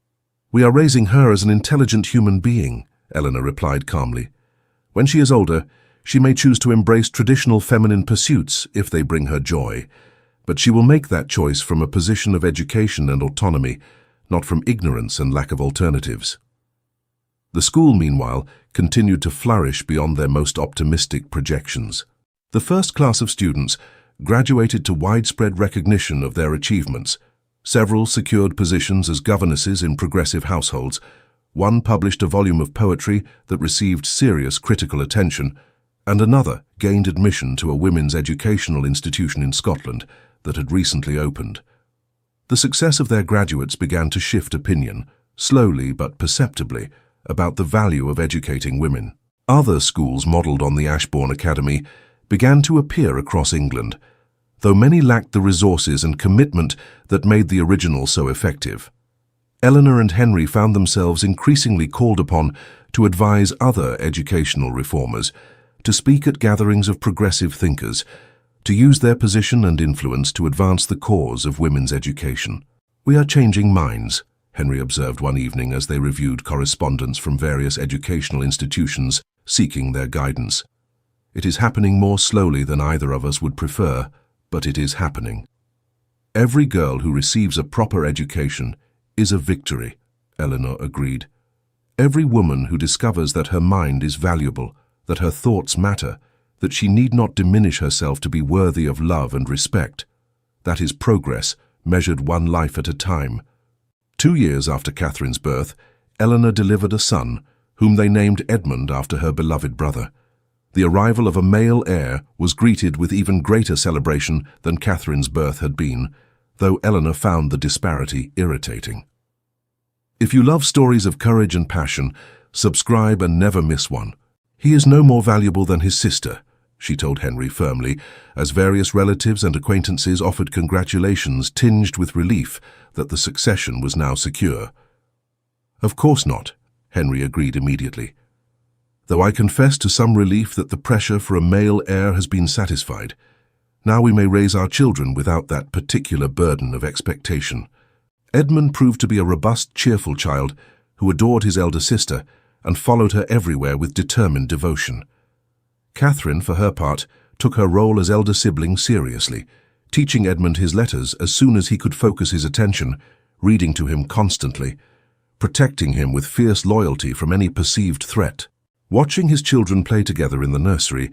"We are raising her as an intelligent human being," Eleanor replied calmly. "When she is older, she may choose to embrace traditional feminine pursuits if they bring her joy, but she will make that choice from a position of education and autonomy, not from ignorance and lack of alternatives." The school, meanwhile, continued to flourish beyond their most optimistic projections. The first class of students graduated to widespread recognition of their achievements. Several secured positions as governesses in progressive households. One published a volume of poetry that received serious critical attention, and another gained admission to a women's educational institution in Scotland that had recently opened. The success of their graduates began to shift opinion, slowly but perceptibly, about the value of educating women. Other schools modelled on the Ashbourne Academy began to appear across England, though many lacked the resources and commitment that made the original so effective. Eleanor and Henry found themselves increasingly called upon to advise other educational reformers, to speak at gatherings of progressive thinkers, to use their position and influence to advance the cause of women's education. "We are changing minds," Henry observed one evening as they reviewed correspondence from various educational institutions seeking their guidance. "It is happening more slowly than either of us would prefer, but it is happening. Every girl who receives a proper education is a victory," Eleanor agreed. "Every woman who discovers that her mind is valuable, that her thoughts matter, that she need not diminish herself to be worthy of love and respect. That is progress, measured one life at a time." 2 years after Catherine's birth, Eleanor delivered a son, whom they named Edmund after her beloved brother. The arrival of a male heir was greeted with even greater celebration than Catherine's birth had been, though Eleanor found the disparity irritating. If you love stories of courage and passion, subscribe and never miss one. "He is no more valuable than his sister," she told Henry firmly, as various relatives and acquaintances offered congratulations tinged with relief that the succession was now secure. "Of course not," Henry agreed immediately. though I confess to some relief that the pressure for a male heir has been satisfied. Now we may raise our children without that particular burden of expectation." Edmund proved to be a robust, cheerful child who adored his elder sister and followed her everywhere with determined devotion. Catherine, for her part, took her role as elder sibling seriously, teaching Edmund his letters as soon as he could focus his attention, reading to him constantly, protecting him with fierce loyalty from any perceived threat. Watching his children play together in the nursery,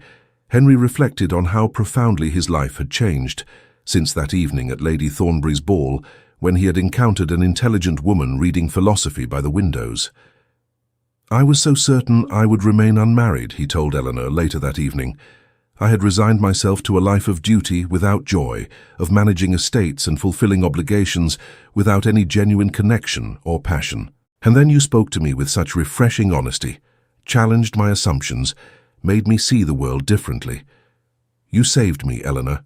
Henry reflected on how profoundly his life had changed since that evening at Lady Thornbury's ball when he had encountered an intelligent woman reading philosophy by the windows. "I was so certain I would remain unmarried," he told Eleanor later that evening. "I had resigned myself to a life of duty without joy, of managing estates and fulfilling obligations without any genuine connection or passion. And then you spoke to me with such refreshing honesty, challenged my assumptions, made me see the world differently. You saved me, Eleanor."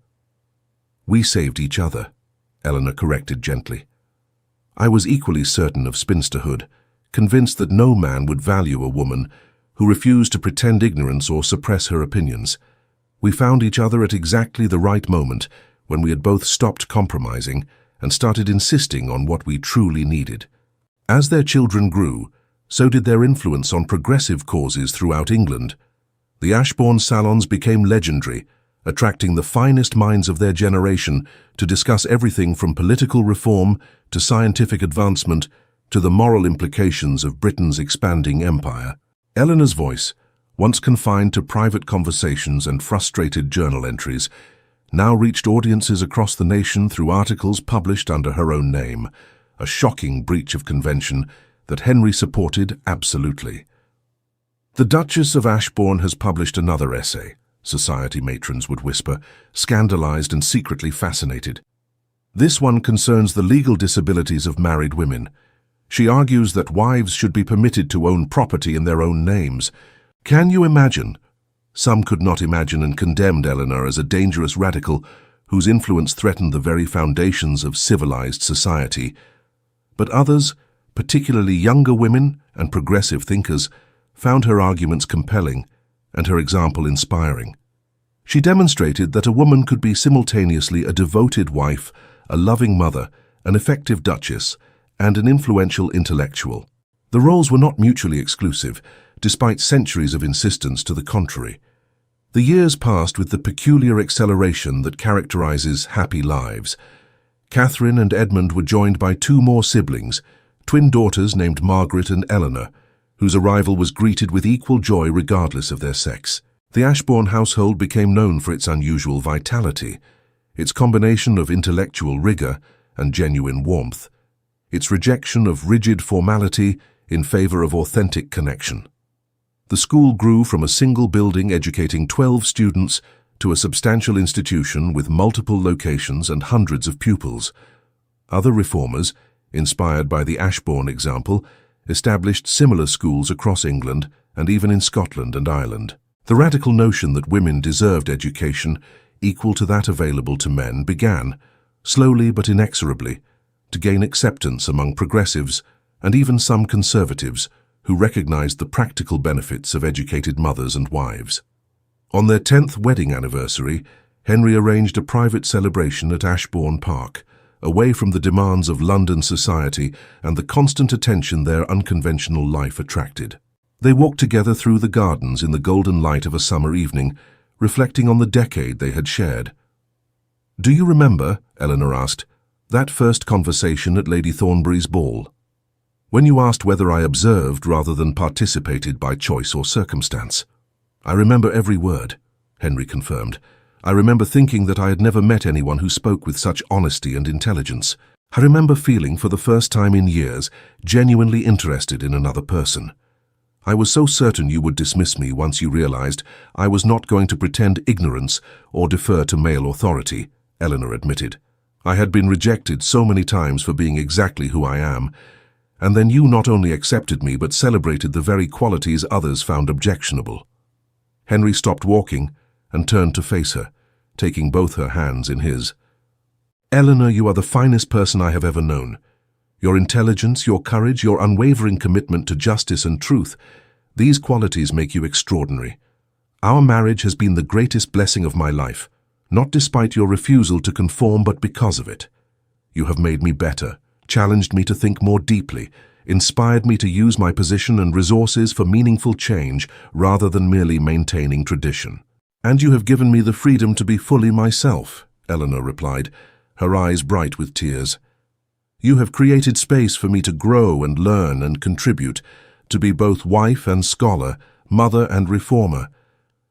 "We saved each other," Eleanor corrected gently. "I was equally certain of spinsterhood, convinced that no man would value a woman who refused to pretend ignorance or suppress her opinions. We found each other at exactly the right moment when we had both stopped compromising and started insisting on what we truly needed." As their children grew, so did their influence on progressive causes throughout England. The Ashbourne salons became legendary, attracting the finest minds of their generation to discuss everything from political reform to scientific advancement to the moral implications of Britain's expanding empire. Eleanor's voice, once confined to private conversations and frustrated journal entries, now reached audiences across the nation through articles published under her own name, a shocking breach of convention that Henry supported absolutely. "The Duchess of Ashbourne has published another essay," society matrons would whisper, scandalized and secretly fascinated. "This one concerns the legal disabilities of married women. She argues that wives should be permitted to own property in their own names. Can you imagine?" Some could not imagine and condemned Eleanor as a dangerous radical whose influence threatened the very foundations of civilized society. But others, particularly younger women and progressive thinkers, found her arguments compelling and her example inspiring. She demonstrated that a woman could be simultaneously a devoted wife, a loving mother, an effective duchess, and an influential intellectual. The roles were not mutually exclusive, despite centuries of insistence to the contrary. The years passed with the peculiar acceleration that characterizes happy lives. Catherine and Edmund were joined by two more siblings, twin daughters named Margaret and Eleanor, whose arrival was greeted with equal joy regardless of their sex. The Ashbourne household became known for its unusual vitality, its combination of intellectual rigor and genuine warmth, its rejection of rigid formality in favor of authentic connection. The school grew from a single building educating 12 students to a substantial institution with multiple locations and hundreds of pupils. Other reformers, inspired by the Ashbourne example, established similar schools across England and even in Scotland and Ireland. The radical notion that women deserved education equal to that available to men began, slowly but inexorably, to gain acceptance among progressives and even some conservatives who recognized the practical benefits of educated mothers and wives. On their 10th wedding anniversary, Henry arranged a private celebration at Ashbourne Park, away from the demands of London society and the constant attention their unconventional life attracted. They walked together through the gardens in the golden light of a summer evening, reflecting on the decade they had shared. "Do you remember," Eleanor asked, "that first conversation at Lady Thornbury's ball? When you asked whether I observed rather than participated by choice or circumstance?" "I remember every word," Henry confirmed. "I remember thinking that I had never met anyone who spoke with such honesty and intelligence. I remember feeling for the first time in years genuinely interested in another person. I was so certain you would dismiss me once you realized I was not going to pretend ignorance or defer to male authority," Eleanor admitted. "I had been rejected so many times for being exactly who I am, and then you not only accepted me but celebrated the very qualities others found objectionable." Henry stopped walking and turned to face her, taking both her hands in his. "Eleanor, you are the finest person I have ever known. Your intelligence, your courage, your unwavering commitment to justice and truth, These qualities make you extraordinary. Our marriage has been the greatest blessing of my life, not despite your refusal to conform, but because of it. You have made me better, challenged me to think more deeply, inspired me to use my position and resources for meaningful change rather than merely maintaining tradition. And you have given me the freedom to be fully myself, Eleanor replied, her eyes bright with tears. You have created space for me to grow and learn and contribute, to be both wife and scholar, mother and reformer.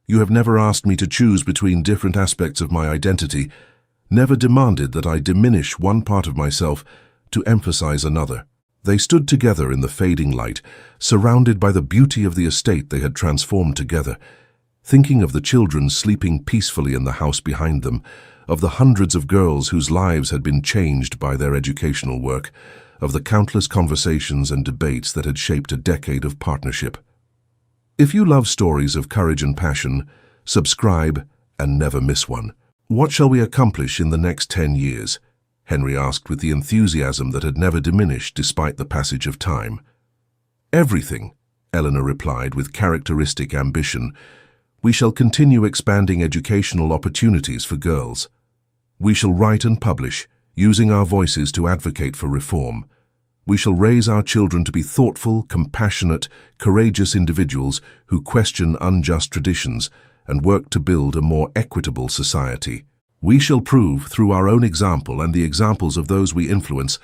You have never asked me to choose between different aspects of my identity, never demanded that I diminish one part of myself to emphasize another. They stood together in the fading light, surrounded by the beauty of the estate they had transformed together, thinking of the children sleeping peacefully in the house behind them, of the hundreds of girls whose lives had been changed by their educational work, of the countless conversations and debates that had shaped a decade of partnership. If you love stories of courage and passion, subscribe and never miss one. What shall we accomplish in the next 10 years? Henry asked with the enthusiasm that had never diminished despite the passage of time. Everything, Eleanor replied with characteristic ambition. We shall continue expanding educational opportunities for girls. We shall write and publish, using our voices to advocate for reform. We shall raise our children to be thoughtful, compassionate, courageous individuals who question unjust traditions and work to build a more equitable society. We shall prove through our own example and the examples of those we influence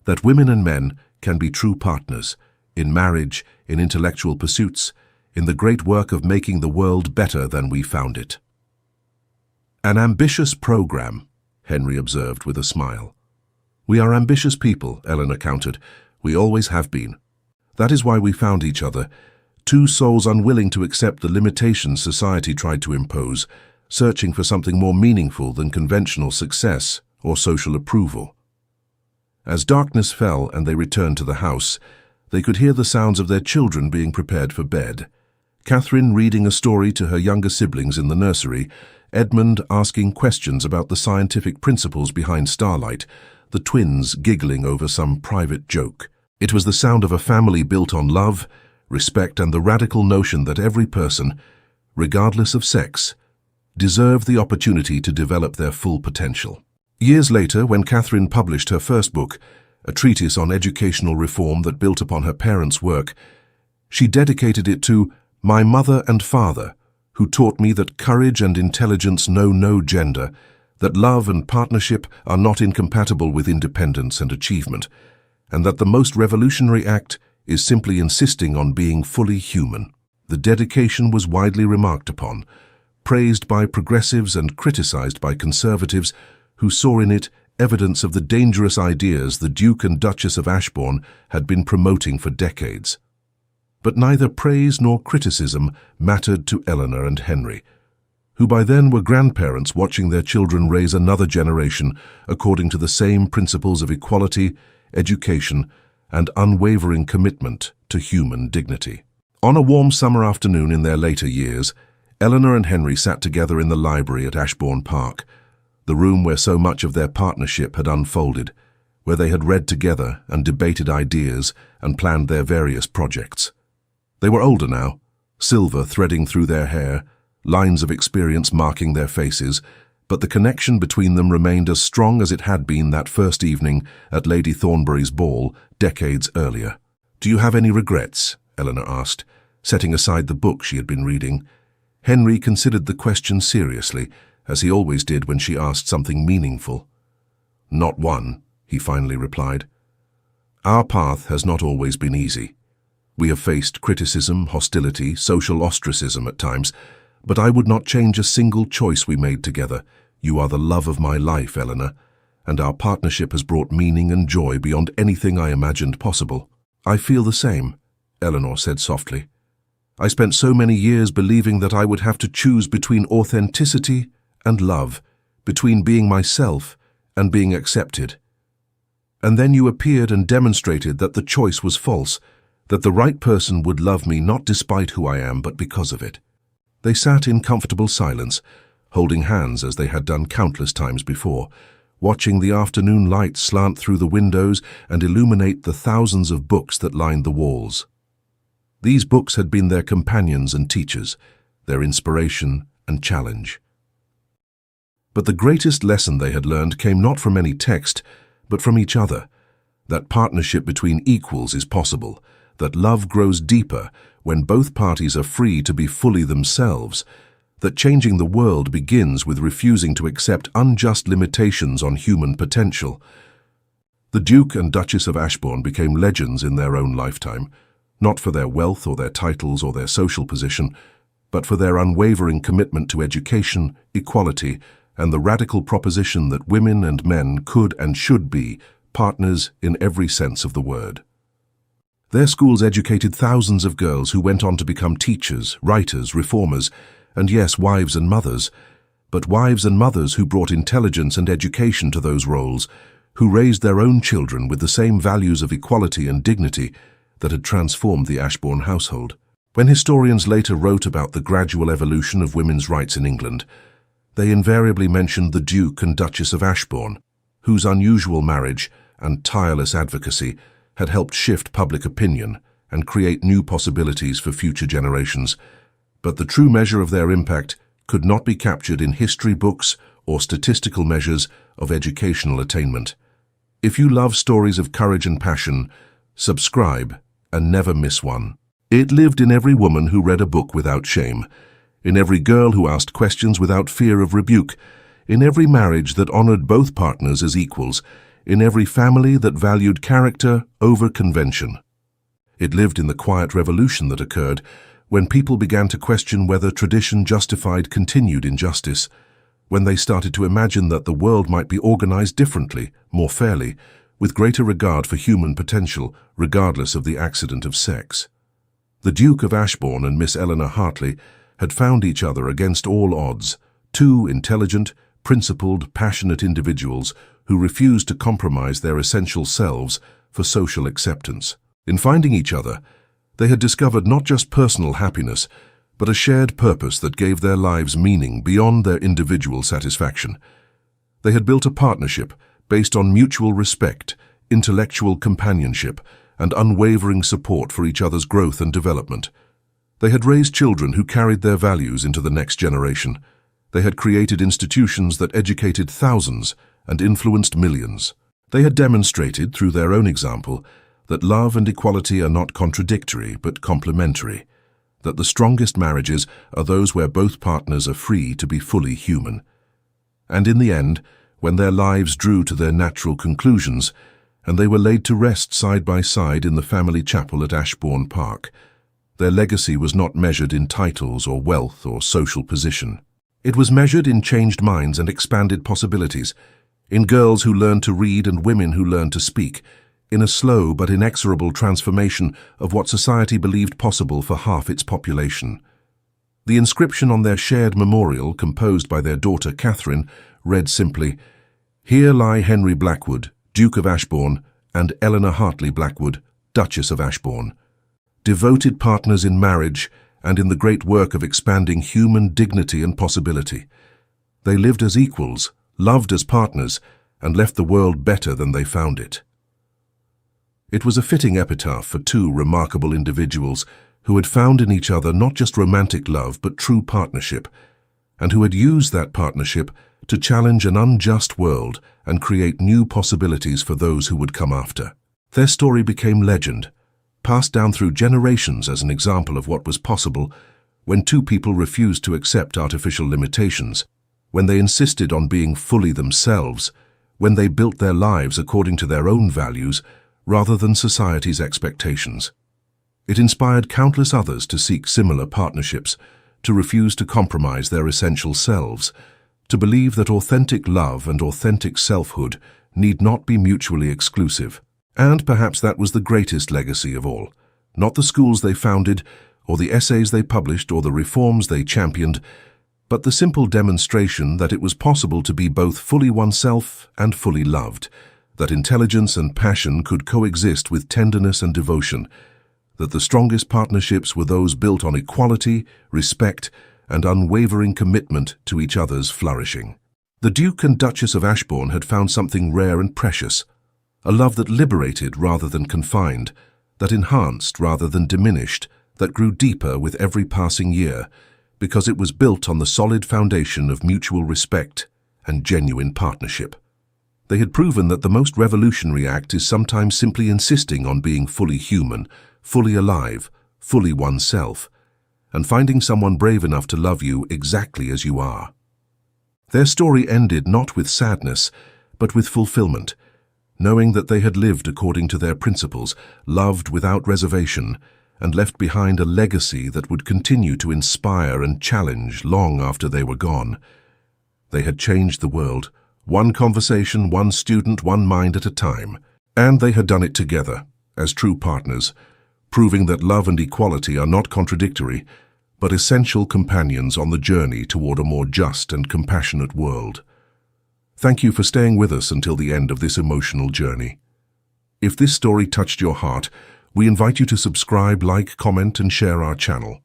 that women and men can be true partners in marriage, in intellectual pursuits, in the great work of making the world better than we found it. An ambitious program, Henry observed with a smile. We are ambitious people, Eleanor countered. We always have been. That is why we found each other, two souls unwilling to accept the limitations society tried to impose, searching for something more meaningful than conventional success or social approval. As darkness fell and they returned to the house, they could hear the sounds of their children being prepared for bed. Catherine reading a story to her younger siblings in the nursery, Edmund asking questions about the scientific principles behind starlight, the twins giggling over some private joke. It was the sound of a family built on love, respect, and the radical notion that every person, regardless of sex, deserved the opportunity to develop their full potential. Years later, when Catherine published her first book, a treatise on educational reform that built upon her parents' work, she dedicated it to "My mother and father, who taught me that courage and intelligence know no gender, that love and partnership are not incompatible with independence and achievement, and that the most revolutionary act is simply insisting on being fully human." The dedication was widely remarked upon, praised by progressives and criticized by conservatives who saw in it evidence of the dangerous ideas the Duke and Duchess of Ashbourne had been promoting for decades. But neither praise nor criticism mattered to Eleanor and Henry, who by then were grandparents watching their children raise another generation according to the same principles of equality, education, and unwavering commitment to human dignity. On a warm summer afternoon in their later years, Eleanor and Henry sat together in the library at Ashbourne Park, the room where so much of their partnership had unfolded, where they had read together and debated ideas and planned their various projects. They were older now, silver threading through their hair, lines of experience marking their faces, but the connection between them remained as strong as it had been that first evening at Lady Thornbury's ball decades earlier. "Do you have any regrets?" Eleanor asked, setting aside the book she had been reading. Henry considered the question seriously, as he always did when she asked something meaningful. "Not one," he finally replied. "Our path has not always been easy. We have faced criticism, hostility, social ostracism at times, but I would not change a single choice we made together. You are the love of my life, Eleanor, and our partnership has brought meaning and joy beyond anything I imagined possible." "I feel the same," Eleanor said softly. "I spent so many years believing that I would have to choose between authenticity and love, between being myself and being accepted. And then you appeared and demonstrated that the choice was false, that the right person would love me not despite who I am, but because of it." They sat in comfortable silence, holding hands as they had done countless times before, watching the afternoon light slant through the windows and illuminate the thousands of books that lined the walls. These books had been their companions and teachers, their inspiration and challenge. But the greatest lesson they had learned came not from any text, but from each other. That partnership between equals is possible, that love grows deeper when both parties are free to be fully themselves, that changing the world begins with refusing to accept unjust limitations on human potential. The Duke and Duchess of Ashbourne became legends in their own lifetime, not for their wealth or their titles or their social position, but for their unwavering commitment to education, equality, and the radical proposition that women and men could and should be partners in every sense of the word. Their schools educated thousands of girls who went on to become teachers, writers, reformers, and yes, wives and mothers, but wives and mothers who brought intelligence and education to those roles, who raised their own children with the same values of equality and dignity that had transformed the Ashbourne household. When historians later wrote about the gradual evolution of women's rights in England, they invariably mentioned the Duke and Duchess of Ashbourne, whose unusual marriage and tireless advocacy had helped shift public opinion and create new possibilities for future generations. But the true measure of their impact could not be captured in history books or statistical measures of educational attainment. If you love stories of courage and passion, subscribe and never miss one. It lived in every woman who read a book without shame, in every girl who asked questions without fear of rebuke, in every marriage that honored both partners as equals, in every family that valued character over convention. It lived in the quiet revolution that occurred when people began to question whether tradition justified continued injustice, when they started to imagine that the world might be organized differently, more fairly, with greater regard for human potential, regardless of the accident of sex. The Duke of Ashbourne and Miss Eleanor Hartley had found each other against all odds, two intelligent, principled, passionate individuals who refused to compromise their essential selves for social acceptance. In finding each other, they had discovered not just personal happiness, but a shared purpose that gave their lives meaning beyond their individual satisfaction. They had built a partnership based on mutual respect, intellectual companionship, and unwavering support for each other's growth and development. They had raised children who carried their values into the next generation. They had created institutions that educated thousands and influenced millions. They had demonstrated, through their own example, that love and equality are not contradictory but complementary, that the strongest marriages are those where both partners are free to be fully human. And in the end, when their lives drew to their natural conclusions, and they were laid to rest side by side in the family chapel at Ashbourne Park, their legacy was not measured in titles or wealth or social position. It was measured in changed minds and expanded possibilities, in girls who learned to read and women who learned to speak, in a slow but inexorable transformation of what society believed possible for half its population. The inscription on their shared memorial, composed by their daughter Catherine, read simply, "Here lie Henry Blackwood, Duke of Ashbourne, and Eleanor Hartley Blackwood, Duchess of Ashbourne, devoted partners in marriage and in the great work of expanding human dignity and possibility. They lived as equals, loved as partners, and left the world better than they found it." It was a fitting epitaph for two remarkable individuals who had found in each other not just romantic love but true partnership, and who had used that partnership to challenge an unjust world and create new possibilities for those who would come after. Their story became legend, passed down through generations as an example of what was possible when two people refused to accept artificial limitations, when they insisted on being fully themselves, when they built their lives according to their own values rather than society's expectations. It inspired countless others to seek similar partnerships, to refuse to compromise their essential selves, to believe that authentic love and authentic selfhood need not be mutually exclusive. And perhaps that was the greatest legacy of all. Not the schools they founded, or the essays they published, or the reforms they championed, but the simple demonstration that it was possible to be both fully oneself and fully loved, that intelligence and passion could coexist with tenderness and devotion, that the strongest partnerships were those built on equality, respect, and unwavering commitment to each other's flourishing. The Duke and Duchess of Ashbourne had found something rare and precious, a love that liberated rather than confined, that enhanced rather than diminished, that grew deeper with every passing year because it was built on the solid foundation of mutual respect and genuine partnership. They had proven that the most revolutionary act is sometimes simply insisting on being fully human, fully alive, fully oneself, and finding someone brave enough to love you exactly as you are. Their story ended not with sadness, but with fulfillment, knowing that they had lived according to their principles, loved without reservation, and left behind a legacy that would continue to inspire and challenge long after they were gone. They had changed the world, one conversation, one student, one mind at a time, and they had done it together, as true partners, proving that love and equality are not contradictory, but essential companions on the journey toward a more just and compassionate world. Thank you for staying with us until the end of this emotional journey. If this story touched your heart, we invite you to subscribe, like, comment, and share our channel.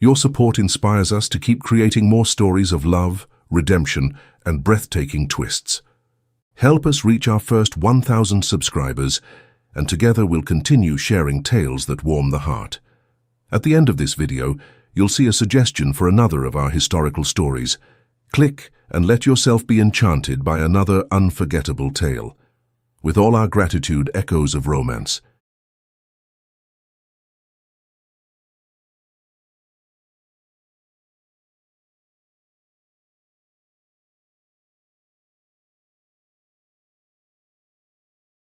Your support inspires us to keep creating more stories of love, redemption, and breathtaking twists. Help us reach our first 1,000 subscribers, and together we'll continue sharing tales that warm the heart. At the end of this video, you'll see a suggestion for another of our historical stories. Click and let yourself be enchanted by another unforgettable tale. With all our gratitude, echoes of romance.